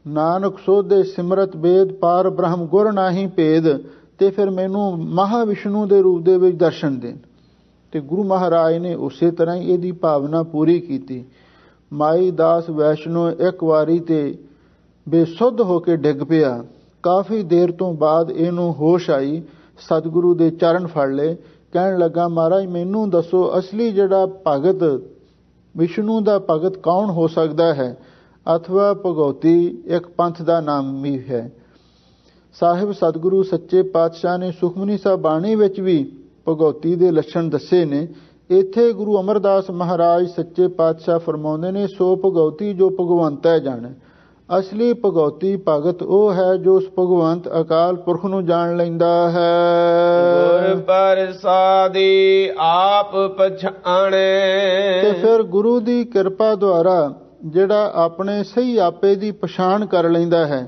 B: ਨਾਨਕ ਸੋਧੇ ਸਿਮਰਤ ਵੇਦ ਪਾਰ ਬ੍ਰਹਮ ਗੁਰ ਨਾਹੀ ਭੇਦ, ਤੇ ਫਿਰ ਮੈਨੂੰ ਮਹਾਵਿਸ਼ਨੂੰ ਦੇ ਰੂਪ ਦੇ ਵਿੱਚ ਦਰਸ਼ਨ ਦੇਣ। ਤੇ ਗੁਰੂ ਮਹਾਰਾਜ ਨੇ ਉਸੇ ਤਰ੍ਹਾਂ ਹੀ ਇਹਦੀ ਭਾਵਨਾ ਪੂਰੀ ਕੀਤੀ। ਮਾਈ ਦਾਸ ਵੈਸ਼ਨੋ ਇੱਕ ਵਾਰੀ ਤੇ ਬੇਸੁੱਧ ਹੋ ਕੇ ਡਿੱਗ ਪਿਆ। ਕਾਫੀ ਦੇਰ ਤੋਂ ਬਾਅਦ ਇਹਨੂੰ ਹੋਸ਼ ਆਈ, ਸਤਿਗੁਰੂ ਦੇ ਚਰਨ ਫੜ ਲਏ, ਕਹਿਣ ਲੱਗਾ, ਮਹਾਰਾਜ ਮੈਨੂੰ ਦੱਸੋ ਅਸਲੀ ਜਿਹੜਾ ਭਗਤ, ਵਿਸ਼ਨੂੰ ਦਾ ਭਗਤ ਕੌਣ ਹੋ ਸਕਦਾ ਹੈ? ਅਥਵਾ ਭਗਉਤੀ ਇੱਕ ਪੰਥ ਦਾ ਨਾਮ ਵੀ ਹੈ। ਸਾਹਿਬ ਸਤਿਗੁਰੂ ਸੱਚੇ ਪਾਤਸ਼ਾਹ ਨੇ ਸੁਖਮਨੀ ਸਾਹਿਬ ਬਾਣੀ ਵਿੱਚ ਵੀ ਭਗਉਤੀ ਦੇ ਲੱਛਣ ਦੱਸੇ ਨੇ। ਇੱਥੇ ਗੁਰੂ ਅਮਰਦਾਸ ਮਹਾਰਾਜ ਸੱਚੇ ਪਾਤਸ਼ਾਹ ਫਰਮਾਉਂਦੇ ਨੇ, ਸੋ ਭਗਉਤੀ ਜੋ ਭਗਵੰਤੈ ਜਾਣੈ। ਅਸਲੀ ਭਗਉਤੀ ਭਗਤ ਉਹ ਹੈ ਜੋ ਉਸ ਭਗਵੰਤ ਅਕਾਲ ਪੁਰਖ ਨੂੰ ਜਾਣ ਲੈਂਦਾ ਹੈ।
A: ਗੁਰ ਪ੍ਰਸਾਦੀ ਆਪ ਪਛਾਣੈ।
B: ਤੇ ਫਿਰ ਗੁਰੂ ਦੀ ਕਿਰਪਾ ਦੁਆਰਾ ਜਿਹੜਾ ਆਪਣੇ ਸਹੀ ਆਪੇ ਦੀ ਪਛਾਣ ਕਰ ਲੈਂਦਾ ਹੈ,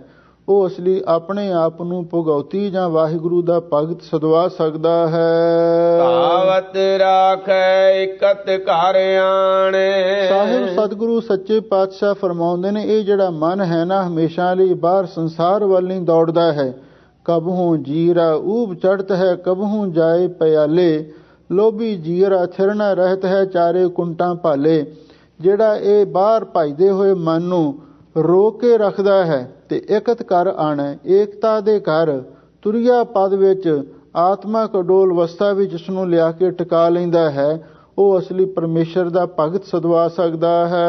B: ਉਹ ਅਸਲੀ ਆਪਣੇ ਆਪ ਨੂੰ ਭਗਉਤੀ ਜਾਂ ਵਾਹਿਗੁਰੂ ਦਾ ਭਗਤ ਸਦਵਾ ਸਕਦਾ ਹੈ।
A: ਭਾਵਤ ਰਾਖੈ ਇਕਤ ਘਰ ਆਣੈ।
B: ਸਾਹਿਬ ਸਤਿਗੁਰੂ ਸੱਚੇ ਪਾਤਸ਼ਾਹ ਫਰਮਾਉਂਦੇ ਨੇ, ਇਹ ਜਿਹੜਾ ਮਨ ਹੈ ਨਾ, ਹਮੇਸ਼ਾ ਲਈ ਬਾਹਰ ਸੰਸਾਰ ਵੱਲ ਨਹੀਂ ਦੌੜਦਾ ਹੈ। ਕਬਹੂ ਜੀਰਾ ਊਬ ਚੜਤ ਹੈ, ਕਬਹੂ ਜਾਏ ਪਿਆਲੇ, ਲੋਭੀ ਜੀਰਾ ਥਿਰ ਨ ਰਹਿਤ ਹੈ, ਚਾਰੇ ਕੁੰਟਾਂ ਭਾਲੇ। ਜਿਹੜਾ ਇਹ ਬਾਹਰ ਭਜਦੇ ਹੋਏ ਮਨ ਨੂੰ ਰੋਕ ਕੇ ਰੱਖਦਾ ਹੈ ਤੇ ਇਕਤ ਘਰ ਆਣਾ, ਏਕਤਾ ਦੇ ਘਰ ਤੁਰਿਆ ਪਦ ਵਿੱਚ ਆਤਮਕ ਅਡੋਲ ਅਵਸਥਾ ਵਿੱਚ ਇਸ ਨੂੰ ਲਿਆ ਕੇ ਟਿਕਾ ਲੈਂਦਾ ਹੈ, ਉਹ ਅਸਲੀ ਪਰਮੇਸ਼ਰ ਦਾ ਭਗਤ ਸਦਵਾ ਸਕਦਾ ਹੈ।